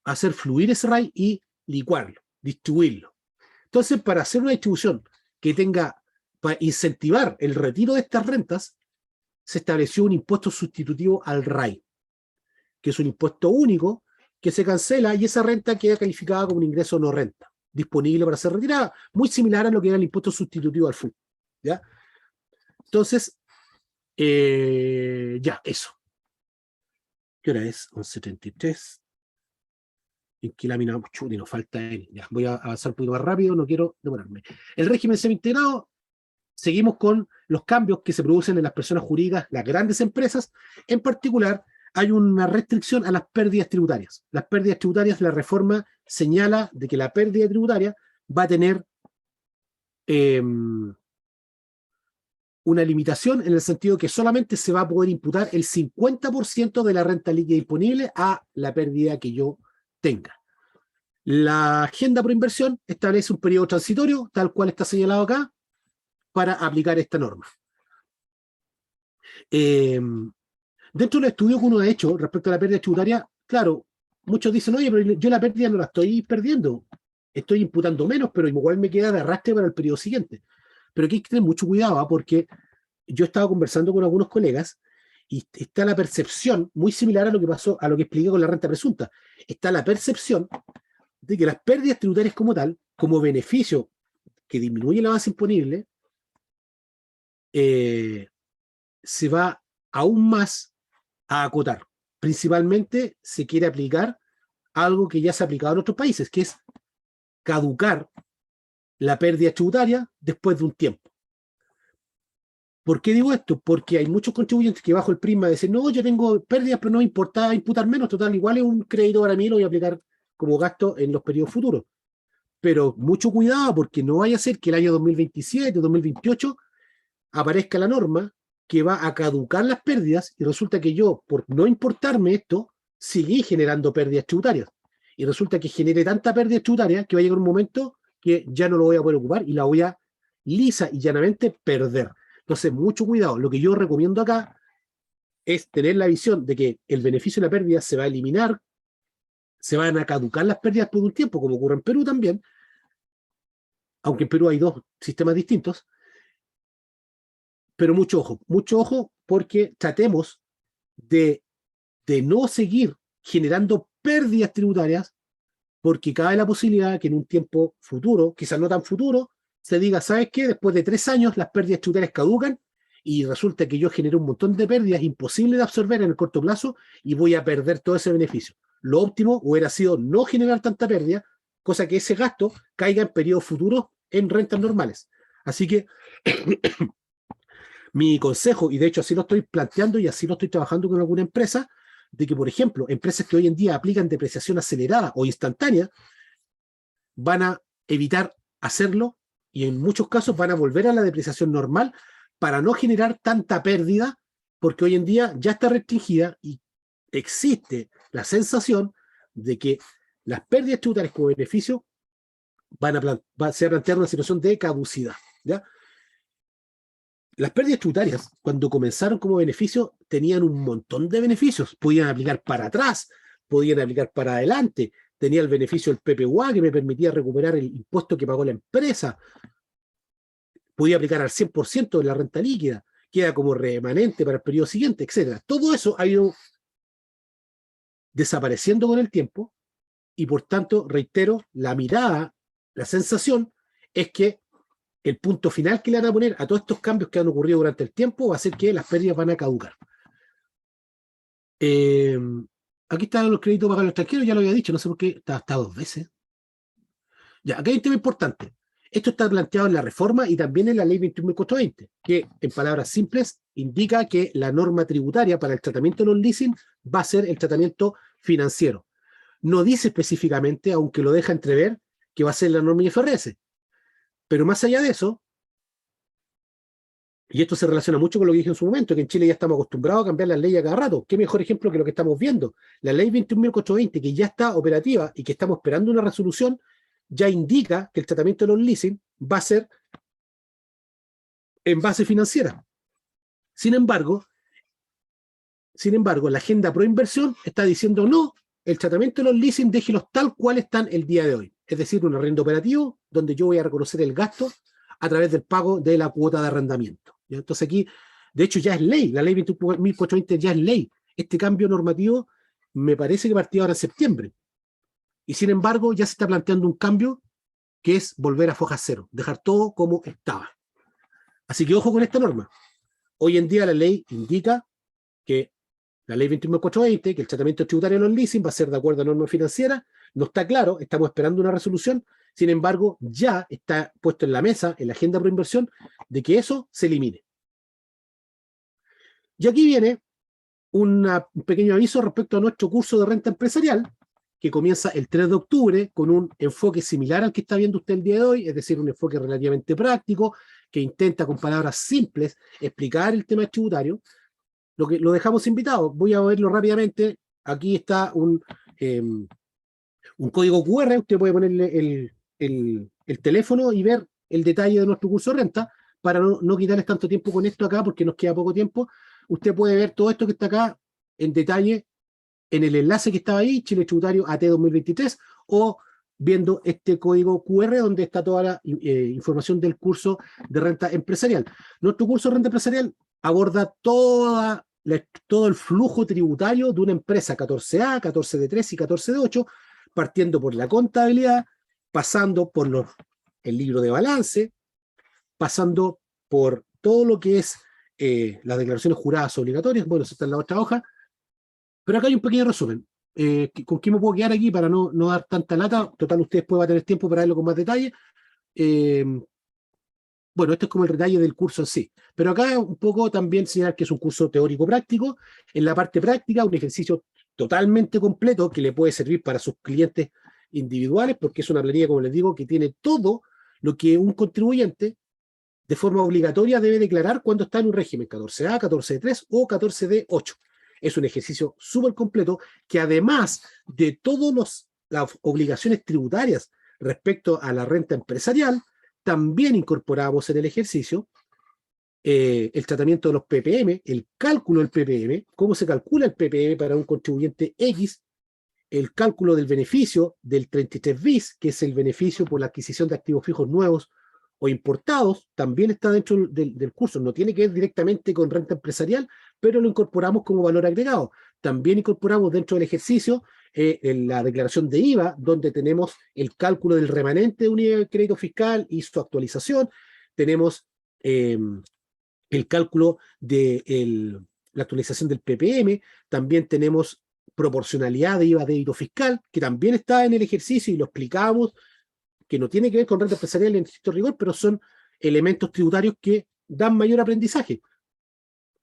hacer fluir ese RAI y licuarlo, distribuirlo. Entonces, para hacer una distribución que tenga, para incentivar el retiro de estas rentas, se estableció un impuesto sustitutivo al RAI, que es un impuesto único que se cancela y esa renta queda calificada como un ingreso no renta, disponible para ser retirada, muy similar a lo que era el impuesto sustitutivo al FUT. ¿Ya? Entonces, ya, eso. ¿Qué hora es? 11:33. ¿En qué lámina? Chuti, nos falta N. Ya, voy a avanzar un poquito más rápido, no quiero demorarme. El régimen semi-integrado, seguimos con los cambios que se producen en las personas jurídicas, las grandes empresas. En particular, hay una restricción a las pérdidas tributarias. Las pérdidas tributarias, la reforma señala de que la pérdida tributaria va a tener una limitación en el sentido que solamente se va a poder imputar el 50% de la renta líquida disponible a la pérdida que yo tenga. La agenda por inversión establece un periodo transitorio, tal cual está señalado acá, para aplicar esta norma. Dentro del estudio que uno ha hecho respecto a la pérdida tributaria, claro, muchos dicen, oye, pero yo la pérdida no la estoy perdiendo, estoy imputando menos, pero igual me queda de arrastre para el periodo siguiente. Pero aquí hay que tener mucho cuidado, porque yo he estado conversando con algunos colegas y está la percepción muy similar a lo que pasó, a lo que expliqué con la renta presunta. Está la percepción de que las pérdidas tributarias como tal, como beneficio que disminuye la base imponible, se va aún más a acotar. Principalmente se quiere aplicar algo que ya se ha aplicado en otros países, que es caducar la pérdida tributaria después de un tiempo. ¿Por qué digo esto? Porque hay muchos contribuyentes que bajo el prisma dicen, no, yo tengo pérdidas, pero no me importa imputar menos, total, igual es un crédito para mí, lo voy a aplicar como gasto en los periodos futuros. Pero mucho cuidado, porque no vaya a ser que el año 2027 o 2028 aparezca la norma que va a caducar las pérdidas y resulta que yo, por no importarme esto, seguí generando pérdidas tributarias. Y resulta que genere tanta pérdida tributaria que va a llegar un momento que ya no lo voy a poder ocupar y la voy a lisa y llanamente perder. Entonces, mucho cuidado. Lo que yo recomiendo acá es tener la visión de que el beneficio de la pérdida se va a eliminar, se van a caducar las pérdidas por un tiempo, como ocurre en Perú también, aunque en Perú hay 2 sistemas distintos, pero mucho ojo, porque tratemos de no seguir generando pérdidas tributarias porque cabe la posibilidad que en un tiempo futuro, quizás no tan futuro, se diga, ¿sabes qué? Después de 3 años las pérdidas tributarias caducan y resulta que yo generé un montón de pérdidas imposibles de absorber en el corto plazo y voy a perder todo ese beneficio. Lo óptimo hubiera sido no generar tanta pérdida, cosa que ese gasto caiga en periodos futuros en rentas normales. Así que mi consejo, y de hecho así lo estoy planteando y así lo estoy trabajando con alguna empresa, de que, por ejemplo, empresas que hoy en día aplican depreciación acelerada o instantánea, van a evitar hacerlo y en muchos casos van a volver a la depreciación normal para no generar tanta pérdida, porque hoy en día ya está restringida y existe la sensación de que las pérdidas tributarias como beneficio se va a plantear una situación de caducidad, ¿ya? Las pérdidas tributarias, cuando comenzaron como beneficio, tenían un montón de beneficios. Podían aplicar para atrás, podían aplicar para adelante. Tenía el beneficio del PPUA que me permitía recuperar el impuesto que pagó la empresa. Podía aplicar al 100% de la renta líquida. Queda como remanente para el periodo siguiente, etc. Todo eso ha ido desapareciendo con el tiempo y, por tanto, reitero, la mirada, la sensación es que el punto final que le van a poner a todos estos cambios que han ocurrido durante el tiempo va a ser que las pérdidas van a caducar. Aquí están los créditos pagados al extranjero, ya lo había dicho, no sé por qué, está 2 veces. Ya, acá hay un tema importante. Esto está planteado en la reforma y también en la ley 21.420, que en palabras simples indica que la norma tributaria para el tratamiento de los leasing va a ser el tratamiento financiero. No dice específicamente, aunque lo deja entrever, que va a ser la norma IFRS. Pero más allá de eso, y esto se relaciona mucho con lo que dije en su momento, que en Chile ya estamos acostumbrados a cambiar las leyes a cada rato. ¿Qué mejor ejemplo que lo que estamos viendo? La ley 21.420, que ya está operativa y que estamos esperando una resolución, ya indica que el tratamiento de los leasing va a ser en base financiera. Sin embargo, la agenda pro inversión está diciendo no, el tratamiento de los leasing déjelos tal cual están el día de hoy. Es decir, un arrendo operativo donde yo voy a reconocer el gasto a través del pago de la cuota de arrendamiento. ¿Ya? Entonces aquí, de hecho, ya es ley, la ley 21.420 ya es ley. Este cambio normativo me parece que partió ahora en septiembre. Y sin embargo, ya se está planteando un cambio que es volver a foja cero, dejar todo como estaba. Así que ojo con esta norma. Hoy en día la ley indica que la ley 21.420, que el tratamiento tributario de los leasing va a ser de acuerdo a normas financieras, no está claro, estamos esperando una resolución, sin embargo, ya está puesto en la mesa, en la agenda pro inversión, de que eso se elimine. Y aquí viene un pequeño aviso respecto a nuestro curso de renta empresarial, que comienza el 3 de octubre con un enfoque similar al que está viendo usted el día de hoy, es decir, un enfoque relativamente práctico, que intenta con palabras simples explicar el tema tributario. Lo dejamos invitado, voy a verlo rápidamente. Aquí está un código QR, usted puede ponerle el teléfono y ver el detalle de nuestro curso de renta, para no quitarles tanto tiempo con esto acá, porque nos queda poco tiempo. Usted puede ver todo esto que está acá en detalle en el enlace que estaba ahí, Chile Tributario AT 2023, o viendo este código QR donde está toda la información del curso de renta empresarial. Nuestro curso de renta empresarial aborda todo el flujo tributario de una empresa 14A, 14D3 y 14D8, partiendo por la contabilidad, pasando por el libro de balance, pasando por todo lo que es las declaraciones juradas obligatorias. Bueno, eso está en la otra hoja, pero acá hay un pequeño resumen. ¿Con qué me puedo quedar aquí para no dar tanta lata? Total, ustedes después van a tener tiempo para verlo con más detalle. Bueno, esto es como el detalle del curso en sí. Pero acá un poco también señalar que es un curso teórico-práctico. En la parte práctica, un ejercicio totalmente completo que le puede servir para sus clientes individuales, porque es una planilla, como les digo, que tiene todo lo que un contribuyente de forma obligatoria debe declarar cuando está en un régimen 14A, 14D3 o 14D8. Es un ejercicio súper completo que, además de todas las obligaciones tributarias respecto a la renta empresarial, también incorporamos en el ejercicio el tratamiento de los PPM, el cálculo del PPM, cómo se calcula el PPM para un contribuyente X, el cálculo del beneficio del 33 bis, que es el beneficio por la adquisición de activos fijos nuevos o importados, también está dentro del curso. No tiene que ver directamente con renta empresarial, pero lo incorporamos como valor agregado. También incorporamos dentro del ejercicio en la declaración de IVA, donde tenemos el cálculo del remanente de unidad de crédito fiscal y su actualización. Tenemos el cálculo de la actualización del PPM. También tenemos proporcionalidad de IVA débito fiscal, que también está en el ejercicio y lo explicamos, que no tiene que ver con renta empresarial en estricto rigor, pero son elementos tributarios que dan mayor aprendizaje.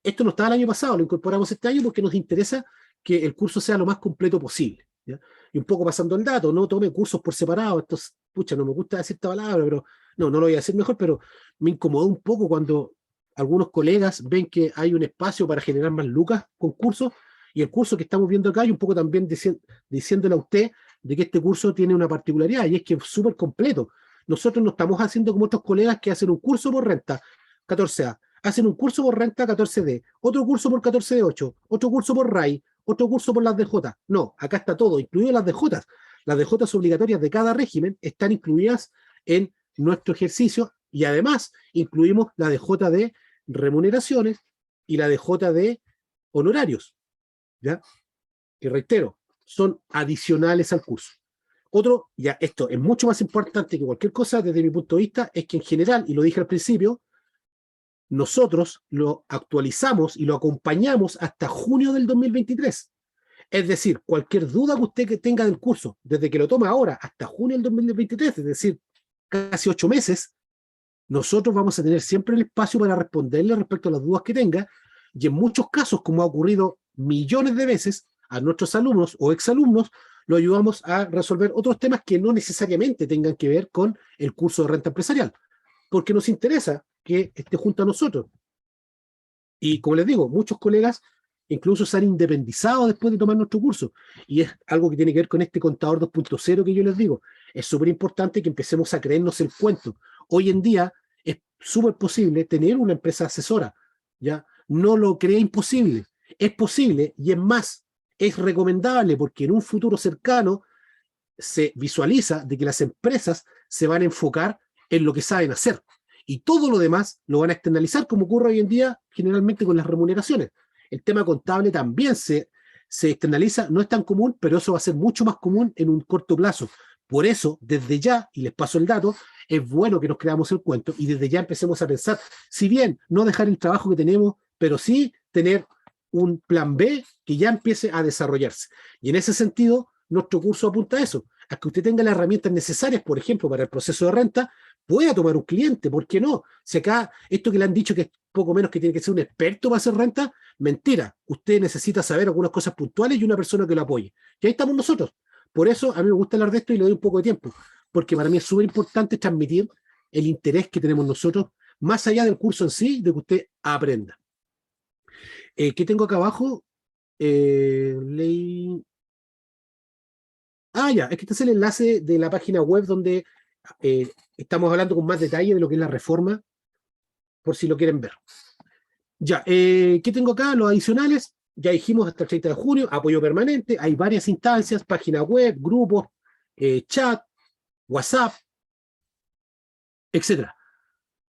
Esto no estaba el año pasado, lo incorporamos este año porque nos interesa que el curso sea lo más completo posible, ¿ya? Y un poco pasando el dato, no tome cursos por separado. Esto, pucha, no me gusta decir esta palabra, pero no lo voy a decir mejor, pero me incomodó un poco cuando algunos colegas ven que hay un espacio para generar más lucas con cursos, y el curso que estamos viendo acá, y un poco también diciéndole a usted de que este curso tiene una particularidad, y es que es súper completo. Nosotros no estamos haciendo como otros colegas que hacen un curso por renta 14A, hacen un curso por renta 14D, otro curso por 14D8, otro curso por RAI, otro curso por las DJ. No, acá está todo, incluido las DJ. Las DJ obligatorias de cada régimen están incluidas en nuestro ejercicio, y además incluimos la DJ de remuneraciones y la DJ de honorarios, ¿ya? Que reitero, son adicionales al curso. Otro, ya esto es mucho más importante que cualquier cosa desde mi punto de vista, es que en general, y lo dije al principio, nosotros lo actualizamos y lo acompañamos hasta junio del 2023. Es decir, cualquier duda que usted tenga del curso, desde que lo toma ahora hasta junio del 2023, es decir, casi 8 meses, nosotros vamos a tener siempre el espacio para responderle respecto a las dudas que tenga, y en muchos casos, como ha ocurrido millones de veces, a nuestros alumnos o exalumnos lo ayudamos a resolver otros temas que no necesariamente tengan que ver con el curso de renta empresarial, porque nos interesa que esté junto a nosotros. Y como les digo, muchos colegas incluso se han independizado después de tomar nuestro curso, y es algo que tiene que ver con este contador 2.0 que yo les digo. Es súper importante que empecemos a creernos el cuento. Hoy en día es súper posible tener una empresa asesora, ¿ya? No lo crea imposible, es posible, y es más, es recomendable, porque en un futuro cercano se visualiza de que las empresas se van a enfocar en lo que saben hacer, y todo lo demás lo van a externalizar, como ocurre hoy en día generalmente con las remuneraciones. El tema contable también se externaliza, no es tan común, pero eso va a ser mucho más común en un corto plazo. Por eso, desde ya, y les paso el dato, es bueno que nos creamos el cuento y desde ya empecemos a pensar, si bien no dejar el trabajo que tenemos, pero sí tener un plan B que ya empiece a desarrollarse. Y en ese sentido, nuestro curso apunta a eso, a que usted tenga las herramientas necesarias, por ejemplo, para el proceso de renta, pueda tomar un cliente, ¿por qué no? Si acá, esto que le han dicho que es poco menos que tiene que ser un experto para hacer renta, mentira. Usted necesita saber algunas cosas puntuales y una persona que lo apoye. Y ahí estamos nosotros. Por eso a mí me gusta hablar de esto y le doy un poco de tiempo, porque para mí es súper importante transmitir el interés que tenemos nosotros, más allá del curso en sí, de que usted aprenda. ¿Qué tengo acá abajo? Ley... ya, es que este es el enlace de la página web donde estamos hablando con más detalle de lo que es la reforma, por si lo quieren ver. Ya, ¿qué tengo acá? Los adicionales, ya dijimos hasta el 30 de junio, apoyo permanente, hay varias instancias, página web, grupos, chat, WhatsApp, etcétera.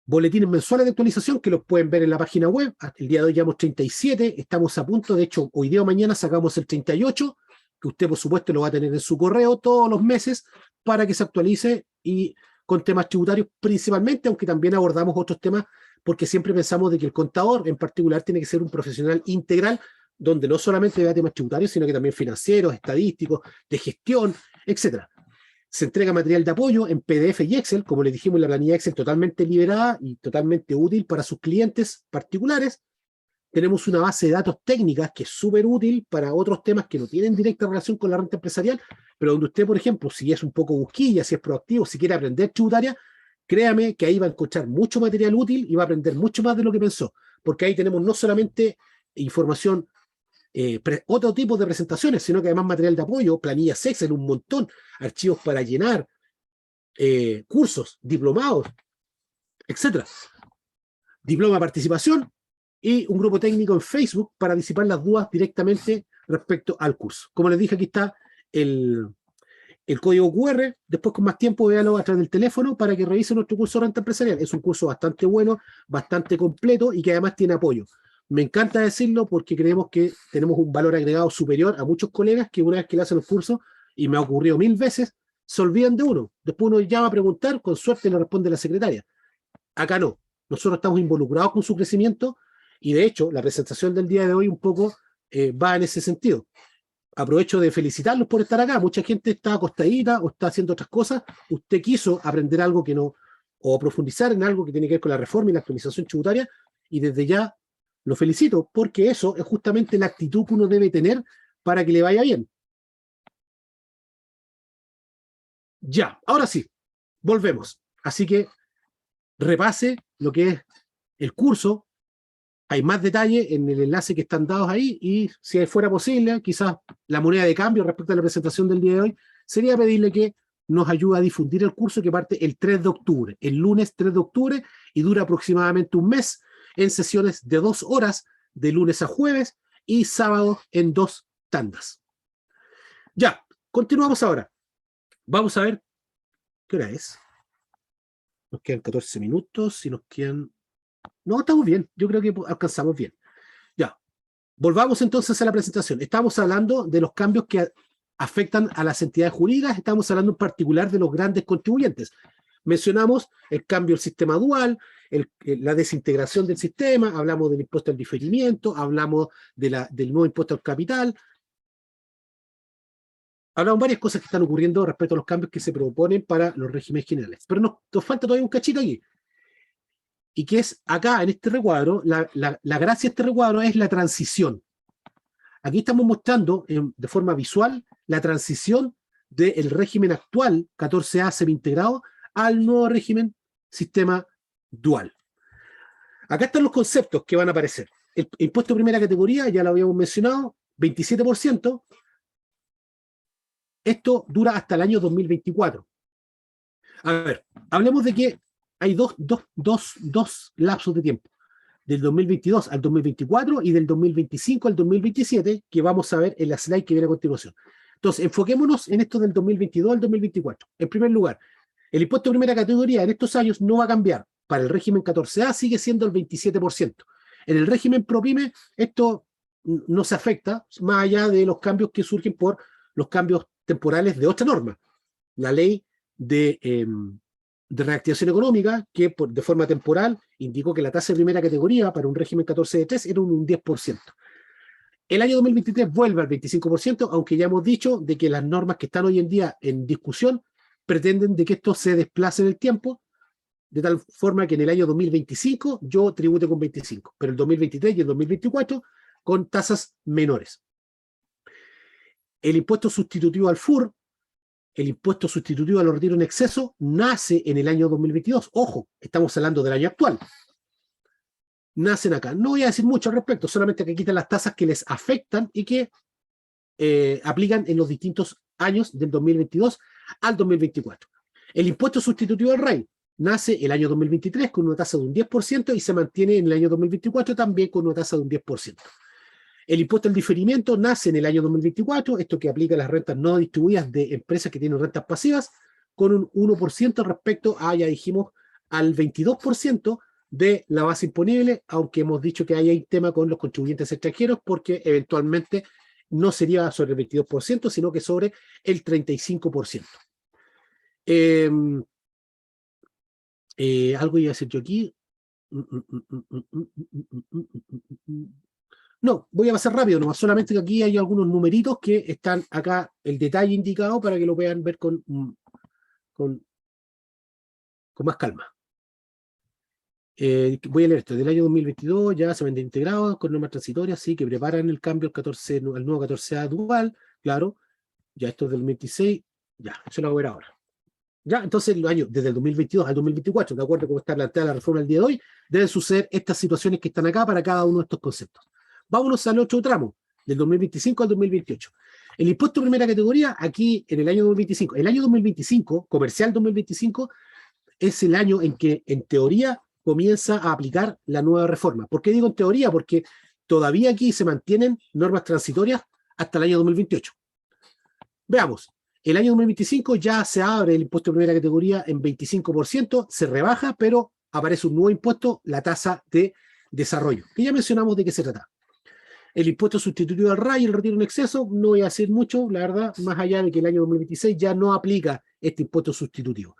Boletines mensuales de actualización que los pueden ver en la página web. Hasta el día de hoy llevamos 37, estamos a punto, de hecho, hoy día o mañana sacamos el 38, que usted, por supuesto, lo va a tener en su correo todos los meses para que se actualice, y con temas tributarios principalmente, aunque también abordamos otros temas, porque siempre pensamos de que el contador en particular tiene que ser un profesional integral, donde no solamente vea temas tributarios, sino que también financieros, estadísticos, de gestión, etcétera. Se entrega material de apoyo en PDF y Excel, como les dijimos, la planilla Excel totalmente liberada y totalmente útil para sus clientes particulares. Tenemos una base de datos técnicas que es súper útil para otros temas que no tienen directa relación con la renta empresarial, pero donde usted, por ejemplo, si es un poco busquilla, si es proactivo, si quiere aprender tributaria, créame que ahí va a encontrar mucho material útil y va a aprender mucho más de lo que pensó, porque ahí tenemos no solamente información, otro tipo de presentaciones, sino que además material de apoyo, planillas Excel, un montón, archivos para llenar, cursos, diplomados, etcétera. Diploma de participación y un grupo técnico en Facebook para disipar las dudas directamente respecto al curso. Como les dije, aquí está el código QR. Después, con más tiempo, véalo a través del teléfono para que revise nuestro curso de renta empresarial. Es un curso bastante bueno, bastante completo y que además tiene apoyo. Me encanta decirlo porque creemos que tenemos un valor agregado superior a muchos colegas que una vez que le hacen los cursos, y me ha ocurrido 1000 veces, se olvidan de uno. Después uno llama a preguntar, con suerte le responde la secretaria. Acá no. Nosotros estamos involucrados con su crecimiento y de hecho la presentación del día de hoy un poco va en ese sentido. Aprovecho de felicitarlos por estar acá. Mucha gente está acostadita o está haciendo otras cosas. Usted quiso aprender algo que no, o profundizar en algo que tiene que ver con la reforma y la actualización tributaria, y desde ya lo felicito, porque eso es justamente la actitud que uno debe tener para que le vaya bien. Ya, ahora sí, volvemos. Así que repase lo que es el curso. Hay más detalle en el enlace que están dados ahí, y si fuera posible, quizás la moneda de cambio respecto a la presentación del día de hoy sería pedirle que nos ayude a difundir el curso que parte el 3 de octubre, el lunes 3 de octubre, y dura aproximadamente un mes en sesiones de 2 horas, de lunes a jueves y sábado en 2 tandas. Ya, continuamos ahora. Vamos a ver qué hora es. Nos quedan 14 minutos, si nos quedan... No, estamos bien, yo creo que alcanzamos bien. Ya, volvamos entonces a la presentación. Estamos hablando de los cambios que afectan a las entidades jurídicas, estamos hablando en particular de los grandes contribuyentes. Mencionamos el cambio del sistema dual, la desintegración del sistema, hablamos del impuesto al diferimiento, hablamos del nuevo impuesto al capital, hablamos varias cosas que están ocurriendo respecto a los cambios que se proponen para los regímenes generales. Pero nos falta todavía un cachito aquí. Y que es acá, en este recuadro, la gracia de este recuadro es la transición. Aquí estamos mostrando de forma visual la transición del régimen actual, 14A semi-integrado, al nuevo régimen sistema dual. Acá están los conceptos que van a aparecer. El impuesto de primera categoría, ya lo habíamos mencionado, 27%. Esto dura hasta el año 2024. A ver, hablemos de que hay dos lapsos de tiempo, del 2022 al 2024 y del 2025 al 2027, que vamos a ver en la slide que viene a continuación. Entonces, enfoquémonos en esto del 2022 al 2024. En primer lugar, el impuesto de primera categoría en estos años no va a cambiar. Para el régimen 14A sigue siendo el 27%. En el régimen ProPyme esto no se afecta, más allá de los cambios que surgen por los cambios temporales de otra norma. La ley de reactivación económica, que de forma temporal indicó que la tasa de primera categoría para un régimen 14D3 era un 10%. El año 2023 vuelve al 25%, aunque ya hemos dicho de que las normas que están hoy en día en discusión pretenden de que esto se desplace en el tiempo, de tal forma que en el año 2025 yo tribute con 25, pero el 2023 y el 2024 con tasas menores. El impuesto sustitutivo al FUR, el impuesto sustitutivo al retiro en exceso, nace en el año 2022. Ojo, estamos hablando del año actual. Nacen acá. No voy a decir mucho al respecto, solamente que quitan las tasas que les afectan y que aplican en los distintos años del 2022 al 2024. El impuesto sustitutivo al RAI nace el año 2023 con una tasa de un 10% y se mantiene en el año 2024 también con una tasa de un 10%. El impuesto al diferimiento nace en el año 2024, esto que aplica a las rentas no distribuidas de empresas que tienen rentas pasivas, con un 1% respecto a, ya dijimos, al 22% de la base imponible, aunque hemos dicho que hay un tema con los contribuyentes extranjeros, porque eventualmente no sería sobre el 22%, sino que sobre el 35%. Algo iba a decir yo aquí. No, voy a pasar rápido nomás, solamente que aquí hay algunos numeritos que están acá, el detalle indicado para que lo puedan ver con más calma. Voy a leer esto. Del año 2022 ya se ven integrados con normas transitorias, sí, que preparan el cambio al nuevo 14A dual, claro. Ya esto es del 2026, ya, eso lo voy a ver ahora. Ya, entonces los años desde el 2022 al 2024, de acuerdo con cómo está planteada la reforma del día de hoy, deben suceder estas situaciones que están acá para cada uno de estos conceptos. Vámonos al otro tramo, del 2025 al 2028. El impuesto de primera categoría, aquí en el año 2025. El año 2025, comercial 2025, es el año en que, en teoría, comienza a aplicar la nueva reforma. ¿Por qué digo en teoría? Porque todavía aquí se mantienen normas transitorias hasta el año 2028. Veamos. El año 2025 ya se abre el impuesto de primera categoría en 25%, se rebaja, pero aparece un nuevo impuesto, la tasa de desarrollo, que ya mencionamos de qué se trata. El impuesto sustitutivo al RAI y el retiro en exceso, no voy a decir mucho, la verdad, más allá de que el año 2026 ya no aplica este impuesto sustitutivo.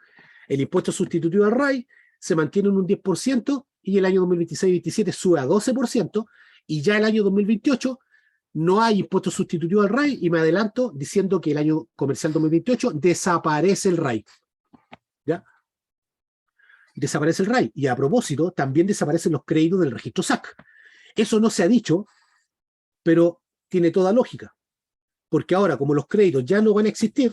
El impuesto sustitutivo al RAI se mantiene en un 10% y el año 2026-27 sube a 12%, y ya el año 2028 no hay impuesto sustitutivo al RAI, y me adelanto diciendo que el año comercial 2028 desaparece el RAI. ¿Ya? Desaparece el RAI. Y a propósito, también desaparecen los créditos del registro SAC. Eso no se ha dicho, pero tiene toda lógica. Porque ahora, como los créditos ya no van a existir,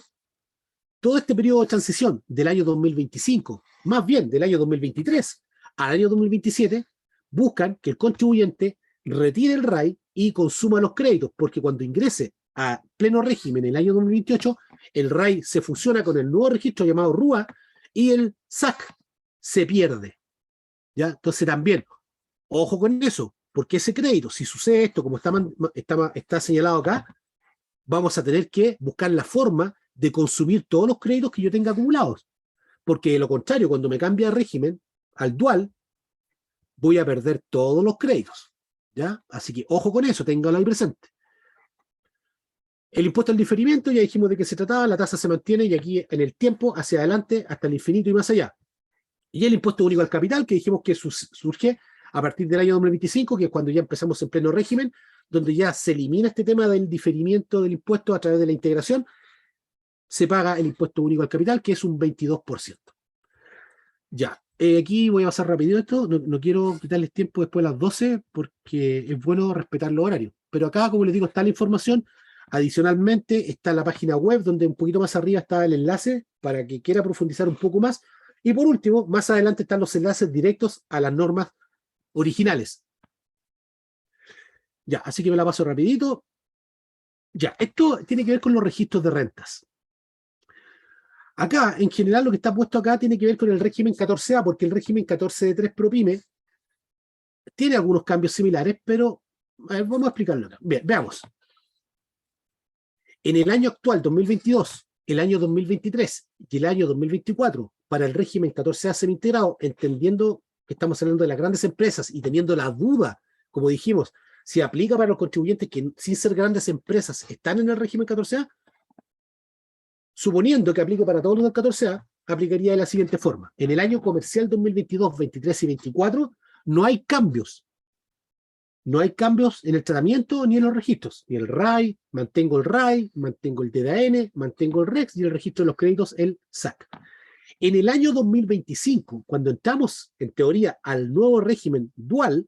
todo este periodo de transición del año 2025, más bien del año 2023 al año 2027, buscan que el contribuyente retire el RAI y consuma los créditos, porque cuando ingrese a pleno régimen en el año 2028, el RAI se fusiona con el nuevo registro llamado RUA y el SAC se pierde. ¿Ya? Entonces también, ojo con eso, porque ese crédito, si sucede esto como está señalado acá, vamos a tener que buscar la forma de consumir todos los créditos que yo tenga acumulados. Porque de lo contrario, cuando me cambie de régimen al dual, voy a perder todos los créditos. ¿Ya? Así que ojo con eso, téngalo ahí presente. El impuesto al diferimiento, ya dijimos de qué se trataba, la tasa se mantiene y aquí en el tiempo, hacia adelante, hasta el infinito y más allá. Y el impuesto único al capital, que dijimos que surge a partir del año 2025, que es cuando ya empezamos en pleno régimen, donde ya se elimina este tema del diferimiento del impuesto a través de la integración, se paga el impuesto único al capital, que es un 22%. Ya, aquí voy a pasar rápido esto, no quiero quitarles tiempo después de las 12, porque es bueno respetar los horarios. Pero acá, como les digo, está la información. Adicionalmente, está la página web, donde un poquito más arriba está el enlace, para que quiera profundizar un poco más. Y por último, más adelante están los enlaces directos a las normas originales. Ya, así que me la paso rapidito. Ya, esto tiene que ver con los registros de rentas. Acá, en general, lo que está puesto acá tiene que ver con el régimen 14A, porque el régimen 14D3 ProPyme tiene algunos cambios similares, pero a ver, vamos a explicarlo acá. Bien, veamos. En el año actual, 2022, el año 2023 y el año 2024, para el régimen 14A semi-integrado, entendiendo que estamos hablando de las grandes empresas y teniendo la duda, como dijimos, si aplica para los contribuyentes que sin ser grandes empresas están en el régimen 14A, suponiendo que aplique para todos los del 14A, aplicaría de la siguiente forma. En el año comercial 2022, 23 y 24, no hay cambios. No hay cambios en el tratamiento ni en los registros. Ni el RAI, mantengo el DDAN, mantengo el REX y el registro de los créditos, el SAC. En el año 2025, cuando entramos, en teoría, al nuevo régimen dual,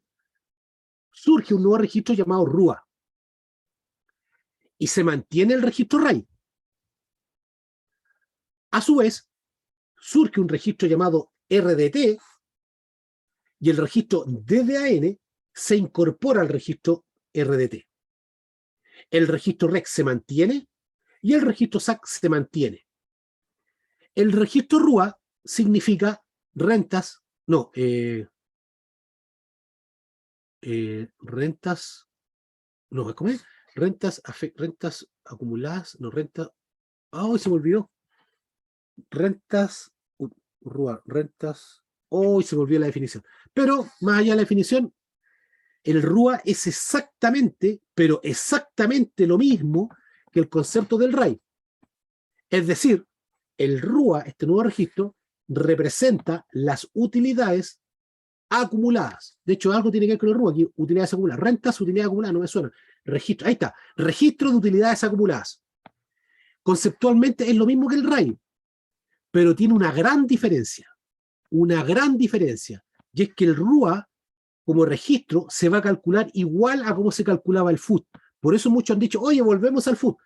surge un nuevo registro llamado RUA. Y se mantiene el registro RAI. A su vez, surge un registro llamado RDT y el registro DDAN se incorpora al registro RDT. El registro REX se mantiene y el registro SAC se mantiene. El registro RUA significa rentas, no, rentas, no, ¿cómo es? Rentas acumuladas, no, rentas, hoy se me olvidó. Rentas, RUA, rentas, hoy se me olvidó la definición. Pero, más allá de la definición, el RUA es exactamente, pero exactamente lo mismo que el concepto del RAI. Es decir, el RUA, este nuevo registro, representa las utilidades acumuladas. De hecho, algo tiene que ver con el RUA, aquí utilidades acumuladas. Rentas, utilidades acumuladas, no me suena. Registro, ahí está, registro de utilidades acumuladas. Conceptualmente es lo mismo que el RAI, pero tiene una gran diferencia. Una gran diferencia. Y es que el RUA, como registro, se va a calcular igual a cómo se calculaba el FUT. Por eso muchos han dicho, oye, volvemos al FUT.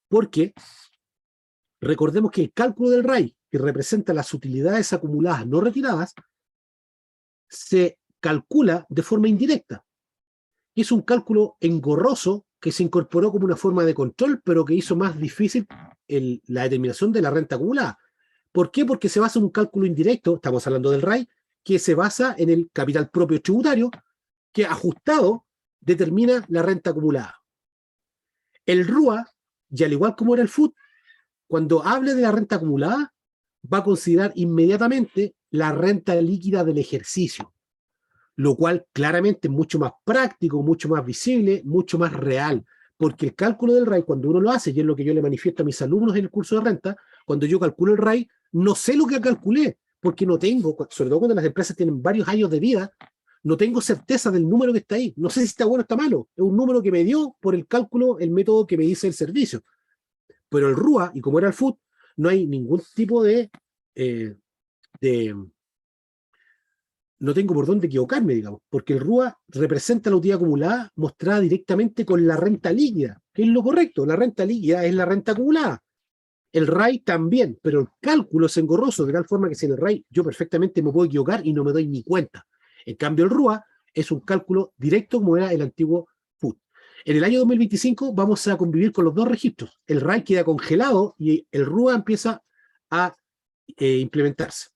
Porque recordemos que el cálculo del RAI, que representa las utilidades acumuladas no retiradas, se calcula de forma indirecta. Es un cálculo engorroso que se incorporó como una forma de control, pero que hizo más difícil la determinación de la renta acumulada. ¿Por qué? Porque se basa en un cálculo indirecto, estamos hablando del RAI, que se basa en el capital propio tributario, que ajustado determina la renta acumulada. El RUA, y al igual como era el FUT, cuando hable de la renta acumulada, va a considerar inmediatamente la renta líquida del ejercicio. lo cual claramente es mucho más práctico, mucho más visible, mucho más real, porque el cálculo del RAI, cuando uno lo hace, y es lo que yo le manifiesto a mis alumnos en el curso de renta, cuando yo calculo el RAI, no sé lo que calculé, porque no tengo, sobre todo cuando las empresas tienen varios años de vida, no tengo certeza del número que está ahí. No sé si está bueno o está malo. Es un número que me dio por el cálculo, el método que me dice el servicio. Pero el RUA, y como era el FUT, no hay ningún tipo eh, de no tengo por dónde equivocarme, digamos, porque el RUA representa la utilidad acumulada mostrada directamente con la renta líquida, que es lo correcto. La renta líquida es la renta acumulada. El RAI también, pero el cálculo es engorroso, de tal forma que sin el RAI yo perfectamente me puedo equivocar y no me doy ni cuenta. En cambio, el RUA es un cálculo directo como era el antiguo FUT. En el año 2025 vamos a convivir con los dos registros. El RAI queda congelado y el RUA empieza a implementarse.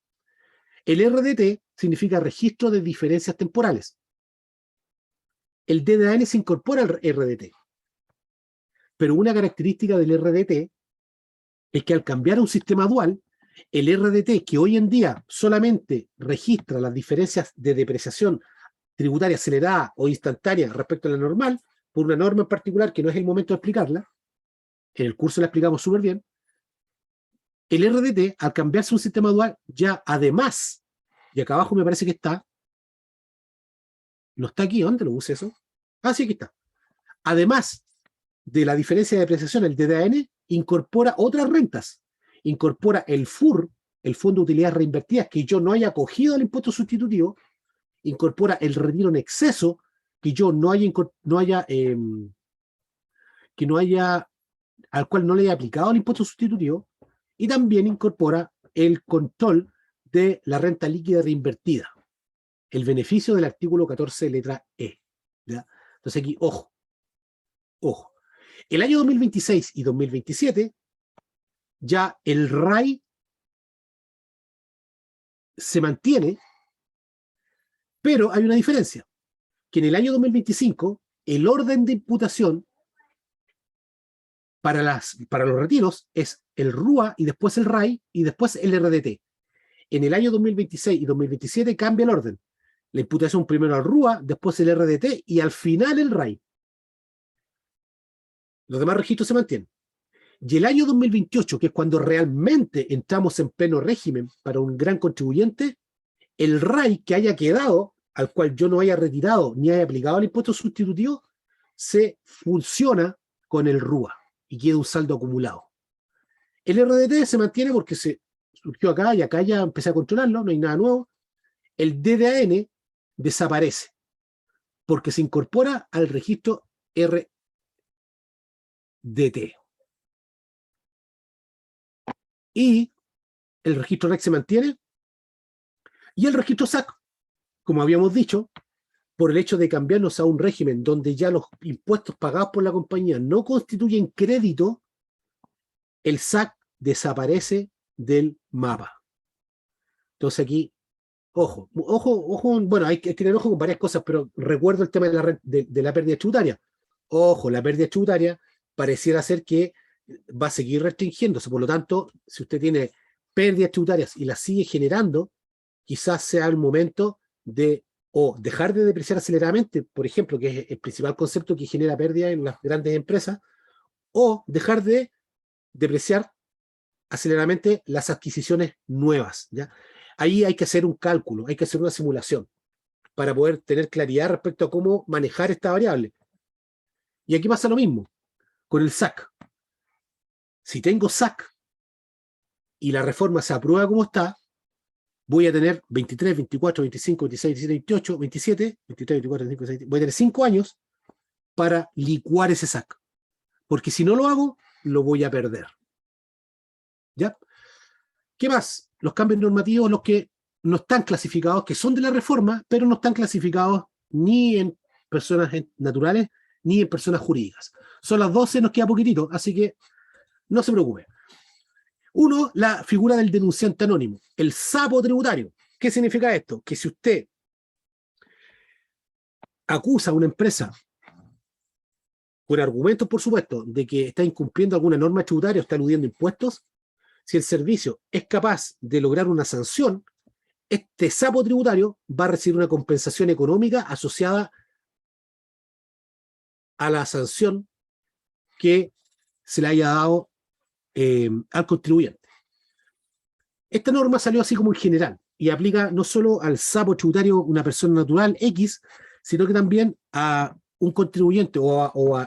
El RDT significa registro de diferencias temporales. El DDAN se incorpora al RDT. Pero una característica del RDT es que al cambiar a un sistema dual, el RDT, que hoy en día solamente registra las diferencias de depreciación tributaria acelerada o instantánea respecto a la normal, por una norma en particular que no es el momento de explicarla, en el curso la explicamos súper bien, el RDT, al cambiarse a un sistema dual, ya además, y acá abajo me parece que está, no está aquí, ¿dónde lo puse eso? Ah, sí, aquí está. Además de la diferencia de depreciación, el DDAN incorpora otras rentas. Incorpora el FUR, el Fondo de Utilidades Reinvertidas, que yo no haya cogido el impuesto sustitutivo. Incorpora el retiro en exceso, que yo al cual no le haya aplicado el impuesto sustitutivo. Y también incorpora el control de la renta líquida reinvertida, el beneficio del artículo 14, letra E. ¿Ya? Entonces aquí, ojo. El año 2026 y 2027, ya el RAI se mantiene, pero hay una diferencia, que en el año 2025, el orden de imputación para los retiros es el RUA y después el RAI y después el RDT. En el año 2026 y 2027 cambia el orden. La imputación primero al RUA, después el RDT y al final el RAI. Los demás registros se mantienen. Y el año 2028, que es cuando realmente entramos en pleno régimen para un gran contribuyente, el RAI que haya quedado, al cual yo no haya retirado ni haya aplicado el impuesto sustitutivo, se funciona con el RUA y queda un saldo acumulado. El RDT se mantiene porque se surgió acá y acá ya empecé a controlarlo, no hay nada nuevo. El DDAN desaparece porque se incorpora al registro RDT. Y el registro REC se mantiene y el registro SAC, como habíamos dicho, por el hecho de cambiarnos a un régimen donde ya los impuestos pagados por la compañía no constituyen crédito, el SAC desaparece del mapa. Entonces aquí, ojo, bueno, hay que tener ojo con varias cosas, pero recuerdo el tema de la pérdida tributaria. Ojo, la pérdida tributaria pareciera ser que va a seguir restringiéndose, por lo tanto, si usted tiene pérdidas tributarias y las sigue generando, quizás sea el momento de o dejar de depreciar aceleradamente, por ejemplo, que es el principal concepto que genera pérdida en las grandes empresas, o dejar de depreciar aceleradamente las adquisiciones nuevas, ¿ya? Ahí hay que hacer un cálculo, hay que hacer una simulación para poder tener claridad respecto a cómo manejar esta variable. Y aquí pasa lo mismo con el SAC. Si tengo SAC y la reforma se aprueba como está, voy a tener 23, 24, 25, 26, 27, 28, 27, 23, 24, 25, 26, voy a tener 5 años para licuar ese SAC. Porque si no lo hago, lo voy a perder. ¿Ya? ¿Qué más? Los cambios normativos, los que no están clasificados, que son de la reforma, pero no están clasificados ni en personas naturales ni en personas jurídicas. Son las 12, nos queda poquitito, así que no se preocupe. Uno, la figura del denunciante anónimo, el sapo tributario. ¿Qué significa esto? Que si usted acusa a una empresa con argumentos, por supuesto, de que está incumpliendo alguna norma tributaria o está eludiendo impuestos, si el servicio es capaz de lograr una sanción, este sapo tributario va a recibir una compensación económica asociada a la sanción que se le haya dado al contribuyente. Esta norma salió así como en general y aplica no solo al sapo tributario, una persona natural X, sino que también a un contribuyente o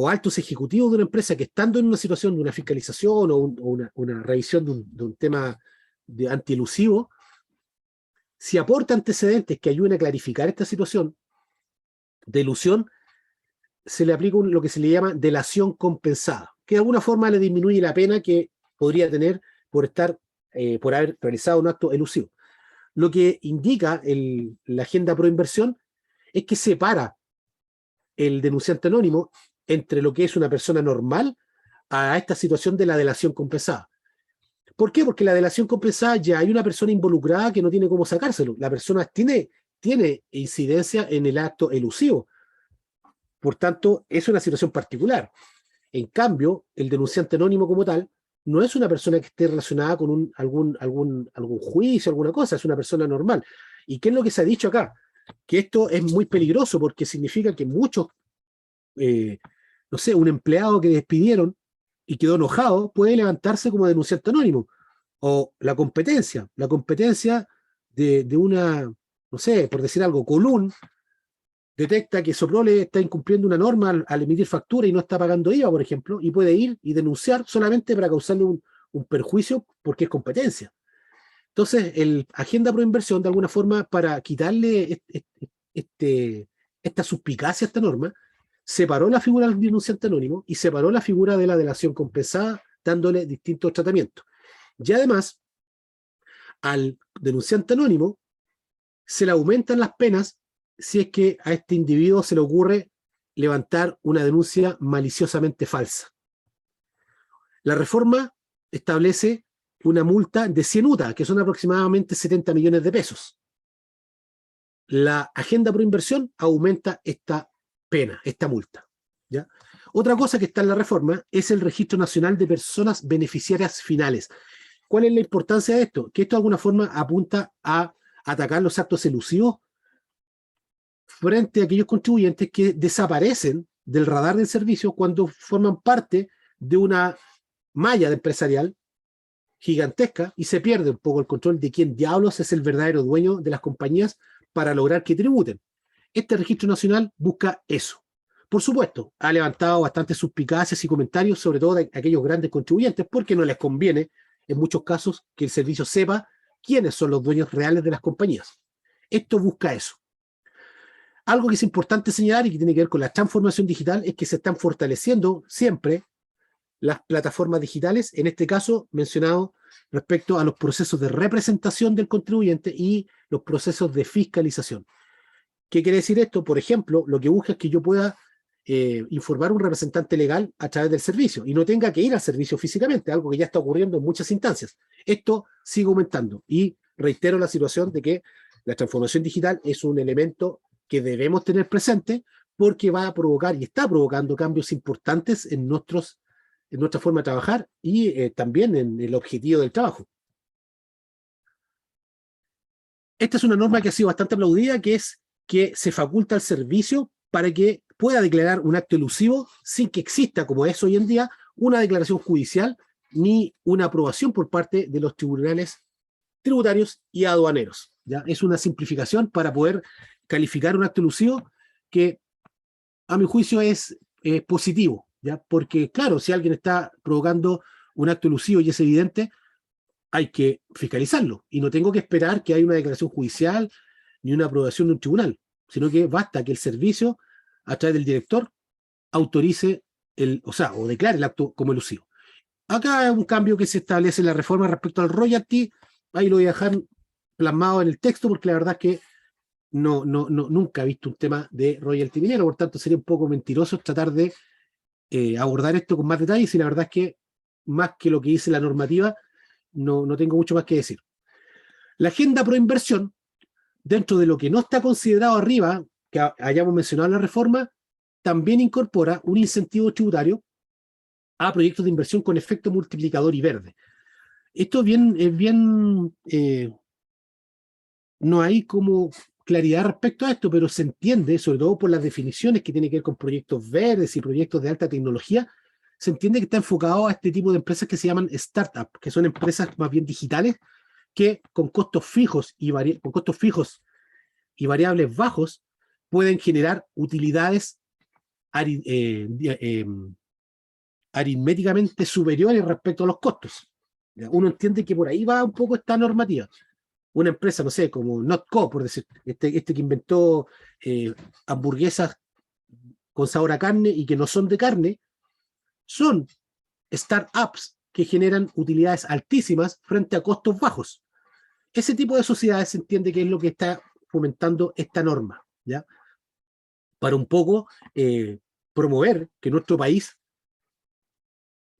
altos ejecutivos de una empresa que estando en una situación de una fiscalización o una revisión de un tema de antielusivo, si aporta antecedentes que ayuden a clarificar esta situación de elusión, se le aplica lo que se le llama delación compensada, que de alguna forma le disminuye la pena que podría tener por haber realizado un acto elusivo. Lo que indica la agenda pro inversión es que separa el denunciante anónimo entre lo que es una persona normal a esta situación de la delación compensada. ¿Por qué? Porque la delación compensada ya hay una persona involucrada que no tiene cómo sacárselo. La persona tiene incidencia en el acto elusivo. Por tanto, es una situación particular. En cambio, el denunciante anónimo como tal no es una persona que esté relacionada con algún juicio, alguna cosa, es una persona normal. ¿Y qué es lo que se ha dicho acá? Que esto es muy peligroso porque significa que muchos, no sé, un empleado que despidieron y quedó enojado puede levantarse como denunciante anónimo. O la competencia de una, no sé, por decir algo, Colún, detecta que Soprole está incumpliendo una norma al emitir factura y no está pagando IVA, por ejemplo, y puede ir y denunciar solamente para causarle un perjuicio porque es competencia. Entonces, el Agenda Pro Inversión, de alguna forma, para quitarle esta suspicacia a esta norma, separó la figura del denunciante anónimo y separó la figura de la delación compensada, dándole distintos tratamientos. Y además, al denunciante anónimo se le aumentan las penas si es que a este individuo se le ocurre levantar una denuncia maliciosamente falsa. La reforma establece una multa de 100 UTA, que son aproximadamente 70 millones de pesos. La agenda pro inversión aumenta esta pena, esta multa. ¿Ya? Otra cosa que está en la reforma es el Registro Nacional de Personas Beneficiarias Finales. ¿Cuál es la importancia de esto? Que esto de alguna forma apunta a atacar los actos elusivos frente a aquellos contribuyentes que desaparecen del radar del servicio cuando forman parte de una malla empresarial gigantesca y se pierde un poco el control de quién diablos es el verdadero dueño de las compañías para lograr que tributen. Este registro nacional busca eso. Por supuesto, ha levantado bastantes suspicacias y comentarios, sobre todo de aquellos grandes contribuyentes, porque no les conviene, en muchos casos, que el servicio sepa quiénes son los dueños reales de las compañías. Esto busca eso. Algo que es importante señalar y que tiene que ver con la transformación digital es que se están fortaleciendo siempre las plataformas digitales, en este caso mencionado respecto a los procesos de representación del contribuyente y los procesos de fiscalización. ¿Qué quiere decir esto? Por ejemplo, lo que busca es que yo pueda informar a un representante legal a través del servicio y no tenga que ir al servicio físicamente, algo que ya está ocurriendo en muchas instancias. Esto sigue aumentando y reitero la situación de que la transformación digital es un elemento que debemos tener presente porque va a provocar y está provocando cambios importantes en nuestra forma de trabajar y también en el objetivo del trabajo. Esta es una norma que ha sido bastante aplaudida, que es que se faculta al servicio para que pueda declarar un acto elusivo sin que exista, como es hoy en día, una declaración judicial ni una aprobación por parte de los tribunales tributarios y aduaneros. ¿Ya? Es una simplificación para poder calificar un acto elusivo que, a mi juicio, es positivo, ¿ya? Porque, claro, si alguien está provocando un acto elusivo y es evidente, hay que fiscalizarlo y no tengo que esperar que haya una declaración judicial ni una aprobación de un tribunal, sino que basta que el servicio, a través del director, autorice o declare el acto como elusivo. Acá hay un cambio que se establece en la reforma respecto al royalty, ahí lo voy a dejar plasmado en el texto porque la verdad es que nunca he visto un tema de royalty minero, por tanto sería un poco mentiroso tratar de abordar esto con más detalles y la verdad es que más que lo que dice la normativa, no tengo mucho más que decir. La agenda pro inversión, dentro de lo que no está considerado arriba, que hayamos mencionado en la reforma, también incorpora un incentivo tributario a proyectos de inversión con efecto multiplicador y verde. Esto es bien, no hay como claridad respecto a esto, pero se entiende, sobre todo por las definiciones que tienen que ver con proyectos verdes y proyectos de alta tecnología, se entiende que está enfocado a este tipo de empresas que se llaman startups, que son empresas más bien digitales, que con costos fijos con costos fijos y variables bajos pueden generar utilidades aritméticamente superiores respecto a los costos. Uno entiende que por ahí va un poco esta normativa. Una empresa, no sé, como Notco, por decir, este que inventó hamburguesas con sabor a carne y que no son de carne, son startups que generan utilidades altísimas frente a costos bajos. Ese tipo de sociedades se entiende que es lo que está fomentando esta norma, ¿ya? Para un poco promover que nuestro país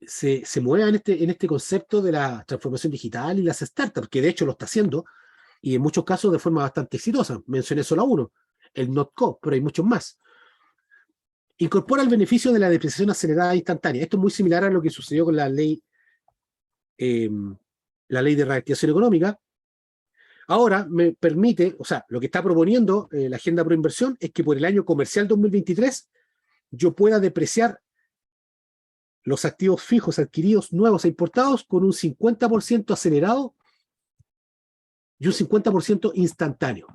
se mueva en este concepto de la transformación digital y las startups, que de hecho lo está haciendo, y en muchos casos de forma bastante exitosa. Mencioné solo uno, el Notco, pero hay muchos más. Incorpora el beneficio de la depreciación acelerada e instantánea. Esto es muy similar a lo que sucedió con eh, la ley de reactivación económica. Ahora me permite, o sea, lo que está proponiendo la Agenda Pro Inversión es que por el año comercial 2023 yo pueda depreciar los activos fijos adquiridos nuevos e importados con un 50% acelerado y un 50% instantáneo.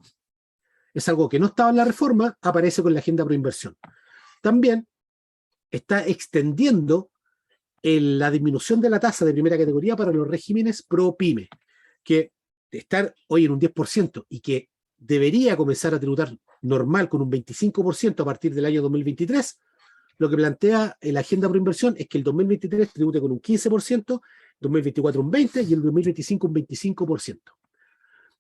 Es algo que no estaba en la reforma, aparece con la Agenda Pro Inversión. También está extendiendo la disminución de la tasa de primera categoría para los regímenes pro pyme, que de estar hoy en un 10% y que debería comenzar a tributar normal con un 25% a partir del año 2023, lo que plantea la Agenda Pro Inversión es que el 2023 tribute con un 15%, 2024 un 20% y el 2025 un 25%.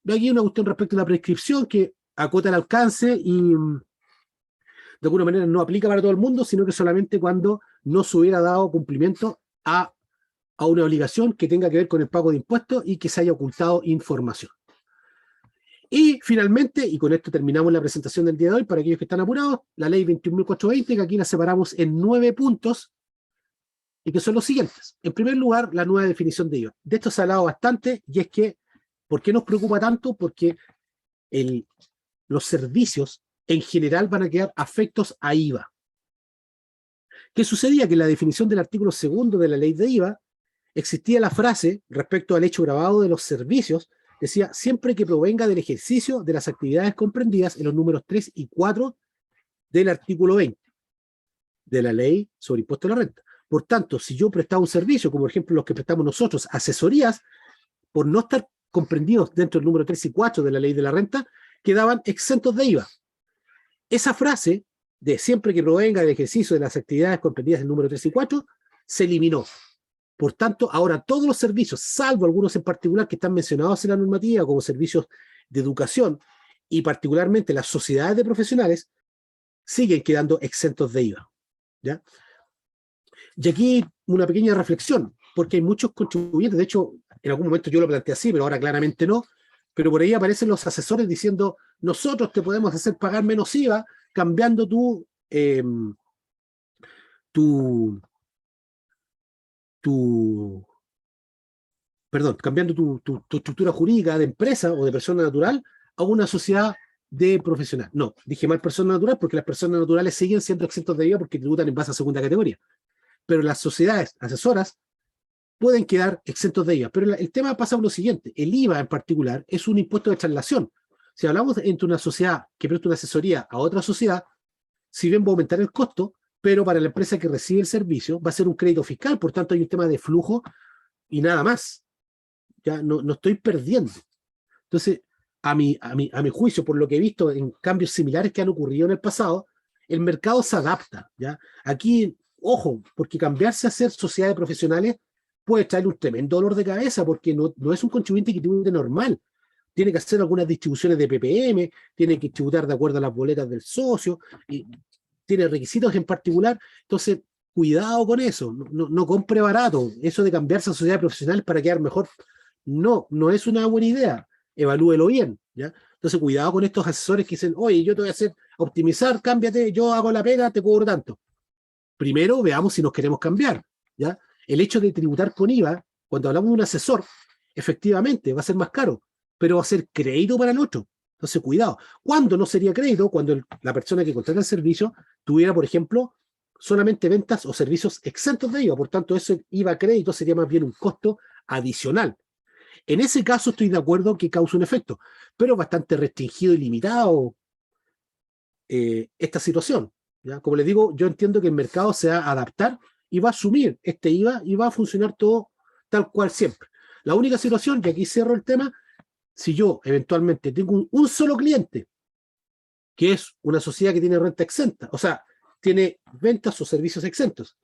Veo aquí una cuestión respecto a la prescripción que acota el alcance y de alguna manera no aplica para todo el mundo, sino que solamente cuando no se hubiera dado cumplimiento a una obligación que tenga que ver con el pago de impuestos y que se haya ocultado información. Y finalmente, y con esto terminamos la presentación del día de hoy, para aquellos que están apurados, la ley 21.420, que aquí la separamos en 9 puntos, y que son los siguientes. En primer lugar, la nueva definición de IVA. De esto se ha hablado bastante, y es que, ¿por qué nos preocupa tanto? Porque los servicios en general van a quedar afectos a IVA. ¿Qué sucedía? Que en la definición del artículo 2 de la ley de IVA existía la frase respecto al hecho grabado de los servicios, decía, siempre que provenga del ejercicio de las actividades comprendidas en los números 3 y 4 del artículo 20 de la ley sobre impuesto a la renta. Por tanto, si yo prestaba un servicio, como por ejemplo los que prestamos nosotros, asesorías, por no estar comprendidos dentro del número 3 y 4 de la ley de la renta, quedaban exentos de IVA. Esa frase de siempre que provenga del ejercicio de las actividades comprendidas en el número 3 y 4 se eliminó. Por tanto, ahora todos los servicios, salvo algunos en particular que están mencionados en la normativa como servicios de educación y particularmente las sociedades de profesionales, siguen quedando exentos de IVA, ¿ya? Y aquí una pequeña reflexión, porque hay muchos contribuyentes, de hecho, en algún momento yo lo planteé así, pero ahora claramente no, pero por ahí aparecen los asesores diciendo, nosotros te podemos hacer pagar menos IVA cambiando tu cambiando tu estructura jurídica de empresa o de persona natural a una sociedad de profesional. No, dije mal persona natural porque las personas naturales siguen siendo exentos de IVA porque tributan en base a segunda categoría. Pero las sociedades asesoras pueden quedar exentos de IVA. Pero el tema pasa por lo siguiente. El IVA en particular es un impuesto de traslación. Si hablamos entre una sociedad que presta una asesoría a otra sociedad, si bien va a aumentar el costo, pero para la empresa que recibe el servicio va a ser un crédito fiscal, por tanto hay un tema de flujo y nada más. Ya no estoy perdiendo. Entonces, a mi juicio, por lo que he visto en cambios similares que han ocurrido en el pasado, el mercado se adapta, ¿ya? Aquí, ojo, porque cambiarse a ser sociedades profesionales puede traer un tremendo dolor de cabeza, porque no es un contribuyente que tribute normal. Tiene que hacer algunas distribuciones de PPM, tiene que tributar de acuerdo a las boletas del socio, y tiene requisitos en particular. Entonces, cuidado con eso, no compre barato. Eso de cambiarse a sociedades profesionales para quedar mejor, no es una buena idea. Evalúelo bien, ¿ya? Entonces, cuidado con estos asesores que dicen, oye, yo te voy a hacer optimizar, cámbiate, yo hago la pega, te cobro tanto. Primero, veamos si nos queremos cambiar, ¿ya? El hecho de tributar con IVA, cuando hablamos de un asesor, efectivamente va a ser más caro, pero va a ser crédito para el otro. Entonces, cuidado. ¿Cuándo no sería crédito? Cuando la persona que contrata el servicio tuviera, por ejemplo, solamente ventas o servicios exentos de IVA. Por tanto, ese IVA crédito sería más bien un costo adicional. En ese caso estoy de acuerdo que causa un efecto, pero bastante restringido y limitado esta situación. ¿Ya? Como les digo, yo entiendo que el mercado se va a adaptar y va a asumir este IVA y va a funcionar todo tal cual siempre. La única situación, y aquí cierro el tema, si yo eventualmente tengo un solo cliente, que es una sociedad que tiene renta exenta, o sea, tiene ventas o servicios exentos,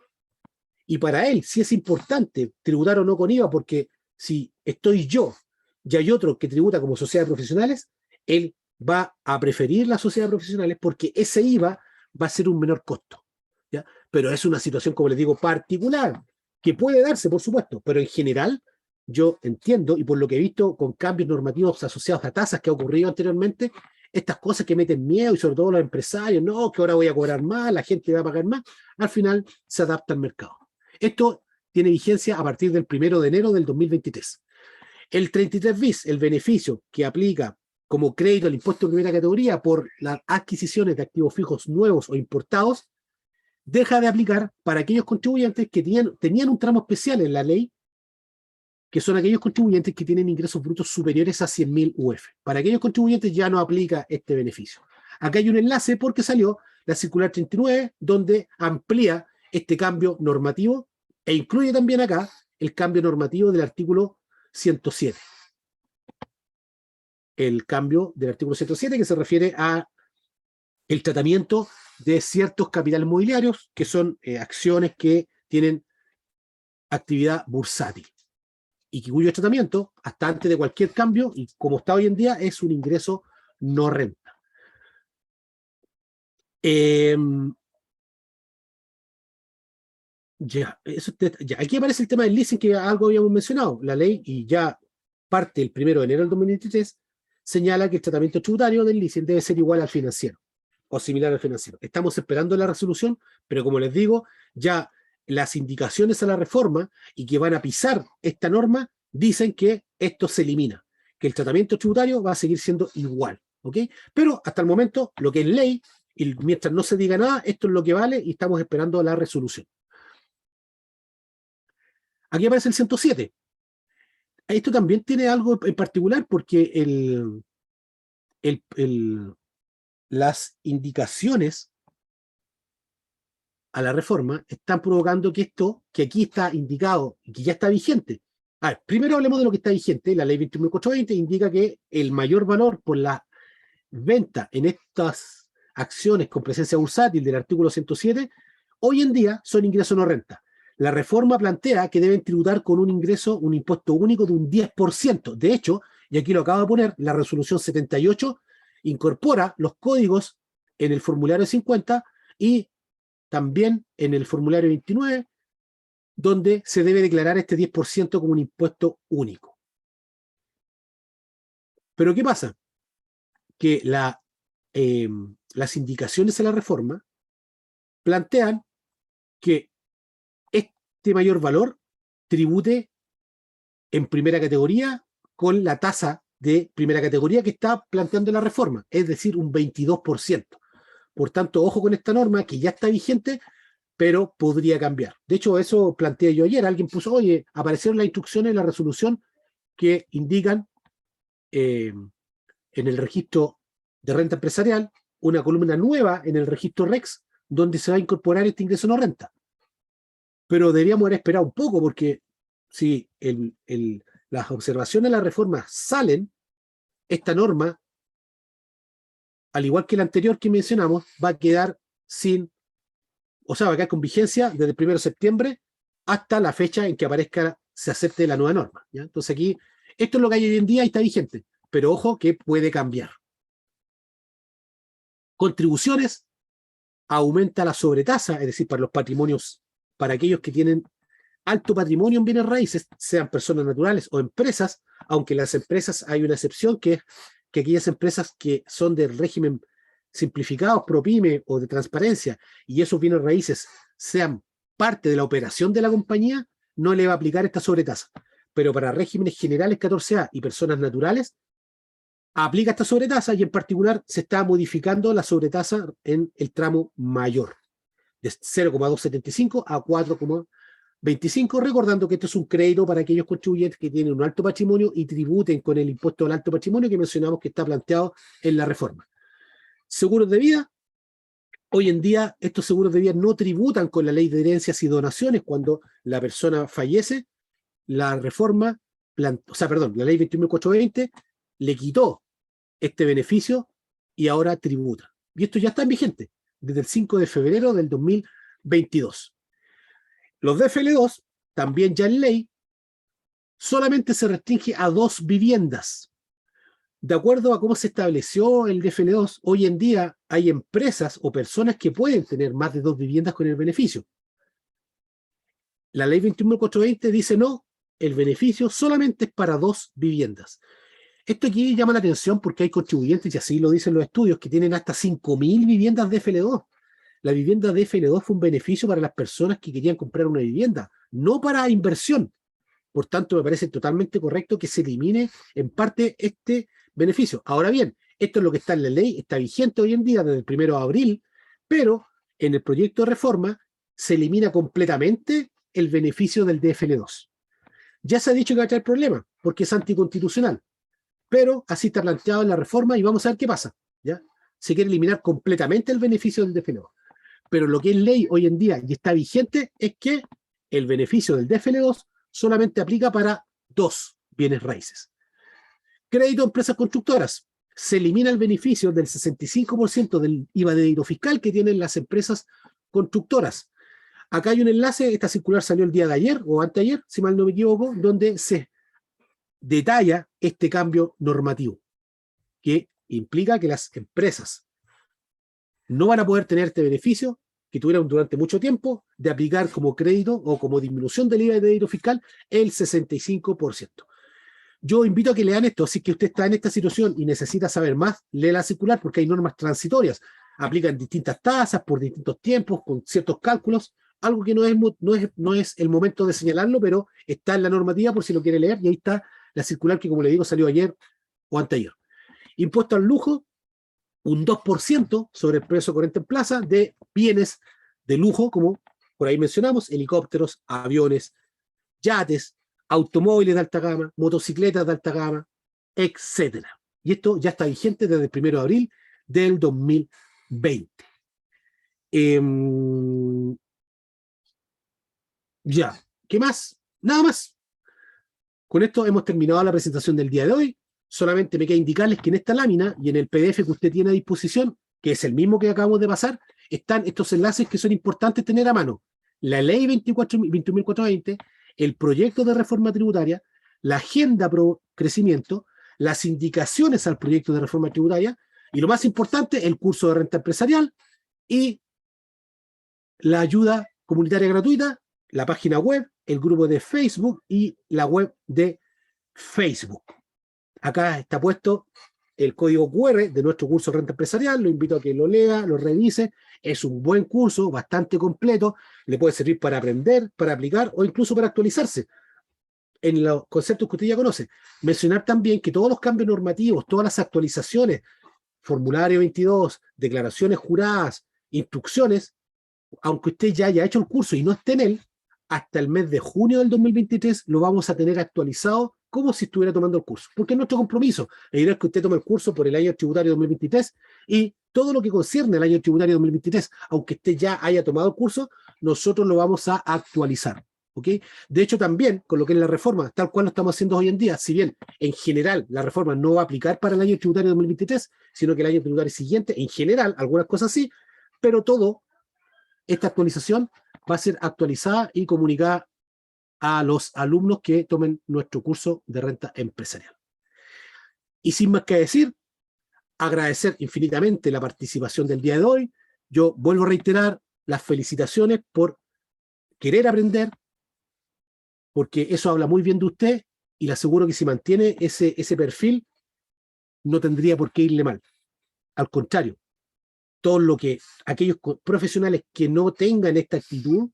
y para él sí es importante tributar o no con IVA, porque si estoy yo y hay otro que tributa como sociedades profesionales, él va a preferir las sociedades profesionales porque ese IVA va a ser un menor costo. ¿Ya? Pero es una situación, como les digo, particular, que puede darse, por supuesto, pero en general yo entiendo, y por lo que he visto con cambios normativos asociados a tasas que ha ocurrido anteriormente, estas cosas que meten miedo, y sobre todo los empresarios, no, que ahora voy a cobrar más, la gente va a pagar más, al final se adapta al mercado. Esto tiene vigencia a partir del 1 de enero del 2023. El 33 bis, el beneficio que aplica como crédito al impuesto de primera categoría por las adquisiciones de activos fijos nuevos o importados, deja de aplicar para aquellos contribuyentes que tenían un tramo especial en la ley, que son aquellos contribuyentes que tienen ingresos brutos superiores a 100.000 UF. Para aquellos contribuyentes ya no aplica este beneficio. Acá hay un enlace porque salió la circular 39, donde amplía este cambio normativo e incluye también acá el cambio normativo del artículo 107. El cambio del artículo 107 que se refiere a el tratamiento de ciertos capitales mobiliarios, que son acciones que tienen actividad bursátil y cuyo tratamiento, hasta antes de cualquier cambio, y como está hoy en día, es un ingreso no renta. Aquí aparece el tema del leasing, que algo habíamos mencionado. La ley, y ya parte el 1 de enero del 2023, señala que el tratamiento tributario del leasing debe ser igual al financiero o similar al financiero. Estamos esperando la resolución, pero como les digo, ya las indicaciones a la reforma y que van a pisar esta norma dicen que esto se elimina, que el tratamiento tributario va a seguir siendo igual, ¿ok? Pero hasta el momento, lo que es ley, y mientras no se diga nada, esto es lo que vale y estamos esperando la resolución. Aquí aparece el 107. Esto también tiene algo en particular porque las indicaciones a la reforma están provocando que esto, que aquí está indicado y que ya está vigente. A ver, primero hablemos de lo que está vigente. La ley 21.420 indica que el mayor valor por la venta en estas acciones con presencia bursátil del artículo 107, hoy en día son ingresos no renta. La reforma plantea que deben tributar con un ingreso, un impuesto único de un 10%. De hecho, y aquí lo acabo de poner, la resolución 78 incorpora los códigos en el formulario 50 y también en el formulario 29, donde se debe declarar este 10% como un impuesto único. Pero ¿qué pasa? Que las indicaciones a la reforma plantean que este mayor valor tribute en primera categoría con la tasa de primera categoría que está planteando la reforma, es decir, un 22%. Por tanto, ojo con esta norma que ya está vigente, pero podría cambiar. De hecho, eso planteé yo ayer. Alguien puso, oye, aparecieron las instrucciones en la resolución que indican en el registro de renta empresarial una columna nueva en el registro REX donde se va a incorporar este ingreso no renta. Pero deberíamos haber esperado un poco porque si las observaciones de la reforma salen, esta norma, al igual que la anterior que mencionamos, va a quedar sin, o sea, va a quedar con vigencia desde el 1 de septiembre hasta la fecha en que aparezca, se acepte la nueva norma. ¿Ya? Entonces aquí, esto es lo que hay hoy en día y está vigente, pero ojo que puede cambiar. Contribuciones, aumenta la sobretasa, es decir, para los patrimonios, para aquellos que tienen alto patrimonio en bienes raíces, sean personas naturales o empresas, aunque las empresas hay una excepción que es que aquellas empresas que son del régimen simplificado, ProPyme o de transparencia, y esos bienes raíces sean parte de la operación de la compañía, no le va a aplicar esta sobretasa. pero para regímenes generales 14A y personas naturales, aplica esta sobretasa y en particular se está modificando la sobretasa en el tramo mayor, de 0,275 a 4,25, recordando que esto es un crédito para aquellos contribuyentes que tienen un alto patrimonio y tributen con el impuesto al alto patrimonio que mencionamos que está planteado en la reforma. Seguros de vida. Hoy en día estos seguros de vida no tributan con la ley de herencias y donaciones cuando la persona fallece. La reforma, la ley 21.420 le quitó este beneficio y ahora tributa. Y esto ya está en vigente desde el 5 de febrero del 2022. Los DFL2, también ya en ley, solamente se restringe a 2 viviendas. De acuerdo a cómo se estableció el DFL2, hoy en día hay empresas o personas que pueden tener más de 2 viviendas con el beneficio. La ley 21.420 dice no, el beneficio solamente es para 2 viviendas. Esto aquí llama la atención porque hay contribuyentes, y así lo dicen los estudios, que tienen hasta 5.000 viviendas DFL2. La vivienda DFL2 fue un beneficio para las personas que querían comprar una vivienda, no para inversión. Por tanto, me parece totalmente correcto que se elimine en parte este beneficio. Ahora bien, esto es lo que está en la ley, está vigente hoy en día desde el 1 de abril, pero en el proyecto de reforma se elimina completamente el beneficio del DFL2. Ya se ha dicho que va a traer problemas, porque es anticonstitucional, pero así está planteado en la reforma y vamos a ver qué pasa. ¿Ya? Se quiere eliminar completamente el beneficio del DFL2. Pero lo que es ley hoy en día y está vigente es que el beneficio del DFL2 solamente aplica para 2 bienes raíces. Crédito a empresas constructoras. Se elimina el beneficio del 65% del IVA de débito fiscal que tienen las empresas constructoras. Acá hay un enlace, esta circular salió el día de ayer o anteayer, si mal no me equivoco, donde se detalla este cambio normativo, que implica que las empresas no van a poder tener este beneficio que tuvieron durante mucho tiempo de aplicar como crédito o como disminución del IVA de débito fiscal el 65%. Yo invito a que lean esto, si que usted está en esta situación y necesita saber más, lee la circular porque hay normas transitorias, aplican distintas tasas por distintos tiempos, con ciertos cálculos, algo que no es el momento de señalarlo, pero está en la normativa por si lo quiere leer, y ahí está la circular que, como le digo, salió ayer o anteayer. Impuesto al lujo, un 2% sobre el precio corriente en plaza de bienes de lujo, como por ahí mencionamos, helicópteros, aviones, yates, automóviles de alta gama, motocicletas de alta gama, etcétera. Y esto ya está vigente desde el 1 de abril del 2020. Ya, ¿qué más? Nada más. Con esto hemos terminado la presentación del día de hoy. Solamente me queda indicarles que en esta lámina y en el PDF que usted tiene a disposición, que es el mismo que acabamos de pasar, están estos enlaces que son importantes tener a mano. La ley 21.420, el proyecto de reforma tributaria, la agenda pro crecimiento, las indicaciones al proyecto de reforma tributaria y lo más importante, el curso de renta empresarial y la ayuda comunitaria gratuita, la página web, el grupo de Facebook y la web de Facebook. Acá está puesto el código QR de nuestro curso de renta empresarial, lo invito a que lo lea, lo revise, es un buen curso, bastante completo, le puede servir para aprender, para aplicar o incluso para actualizarse en los conceptos que usted ya conoce. Mencionar también que todos los cambios normativos, todas las actualizaciones, formulario 22, declaraciones juradas, instrucciones, aunque usted ya haya hecho el curso y no esté en él, hasta el mes de junio del 2023 lo vamos a tener actualizado como si estuviera tomando el curso. Porque es nuestro compromiso. La idea es que usted tome el curso por el año tributario 2023 y todo lo que concierne al año tributario 2023, aunque usted ya haya tomado el curso, nosotros lo vamos a actualizar. ¿Ok? De hecho, también con lo que es la reforma, tal cual lo estamos haciendo hoy en día, si bien en general la reforma no va a aplicar para el año tributario 2023, sino que el año tributario siguiente, en general, algunas cosas sí, pero todo esta actualización va a ser actualizada y comunicada a los alumnos que tomen nuestro curso de renta empresarial. Y sin más que decir, agradecer infinitamente la participación del día de hoy. Yo vuelvo a reiterar las felicitaciones por querer aprender, porque eso habla muy bien de usted y le aseguro que si mantiene ese perfil, no tendría por qué irle mal. Al contrario, todo lo que aquellos profesionales que no tengan esta actitud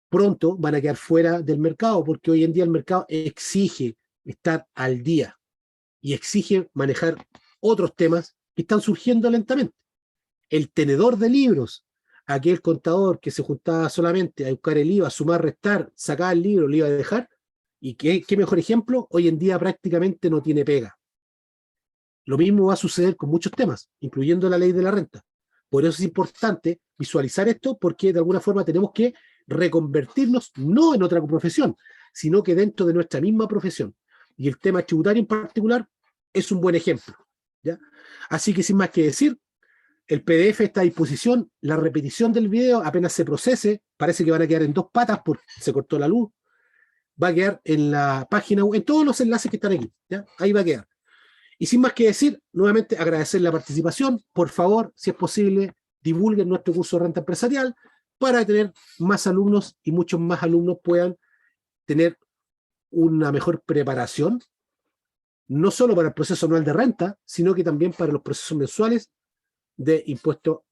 pronto van a quedar fuera del mercado, porque hoy en día el mercado exige estar al día y exige manejar otros temas que están surgiendo lentamente. El tenedor de libros, aquel contador que se juntaba solamente a buscar el IVA, sumar, restar, sacar el libro, lo iba a dejar, y qué mejor ejemplo, hoy en día prácticamente no tiene pega. Lo mismo va a suceder con muchos temas, incluyendo la ley de la renta. Por eso es importante visualizar esto, porque de alguna forma tenemos que reconvertirnos no en otra profesión, sino que dentro de nuestra misma profesión. Y el tema tributario en particular es un buen ejemplo, ¿ya? Así que sin más que decir, el PDF está a disposición, la repetición del video apenas se procese, parece que van a quedar en 2 patas porque se cortó la luz, va a quedar en la página, en todos los enlaces que están aquí, ¿ya? Ahí va a quedar. Y sin más que decir, nuevamente agradecer la participación. Por favor, si es posible, divulguen nuestro curso de renta empresarial para tener más alumnos y muchos más alumnos puedan tener una mejor preparación, no solo para el proceso anual de renta, sino que también para los procesos mensuales de impuesto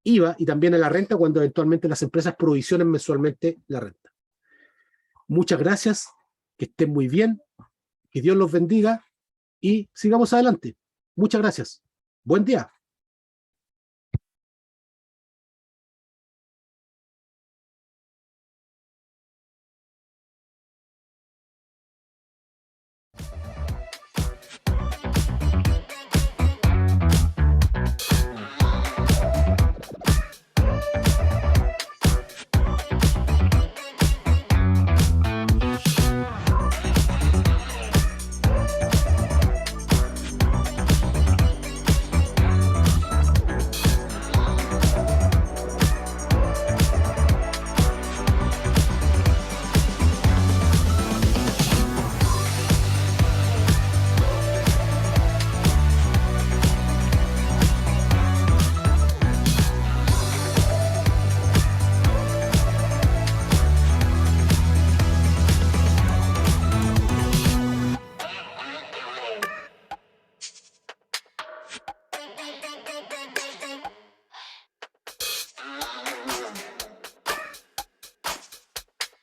IVA y también a la renta cuando eventualmente las empresas provisionen mensualmente la renta. Muchas gracias, que estén muy bien, que Dios los bendiga y sigamos adelante. Muchas gracias. Buen día.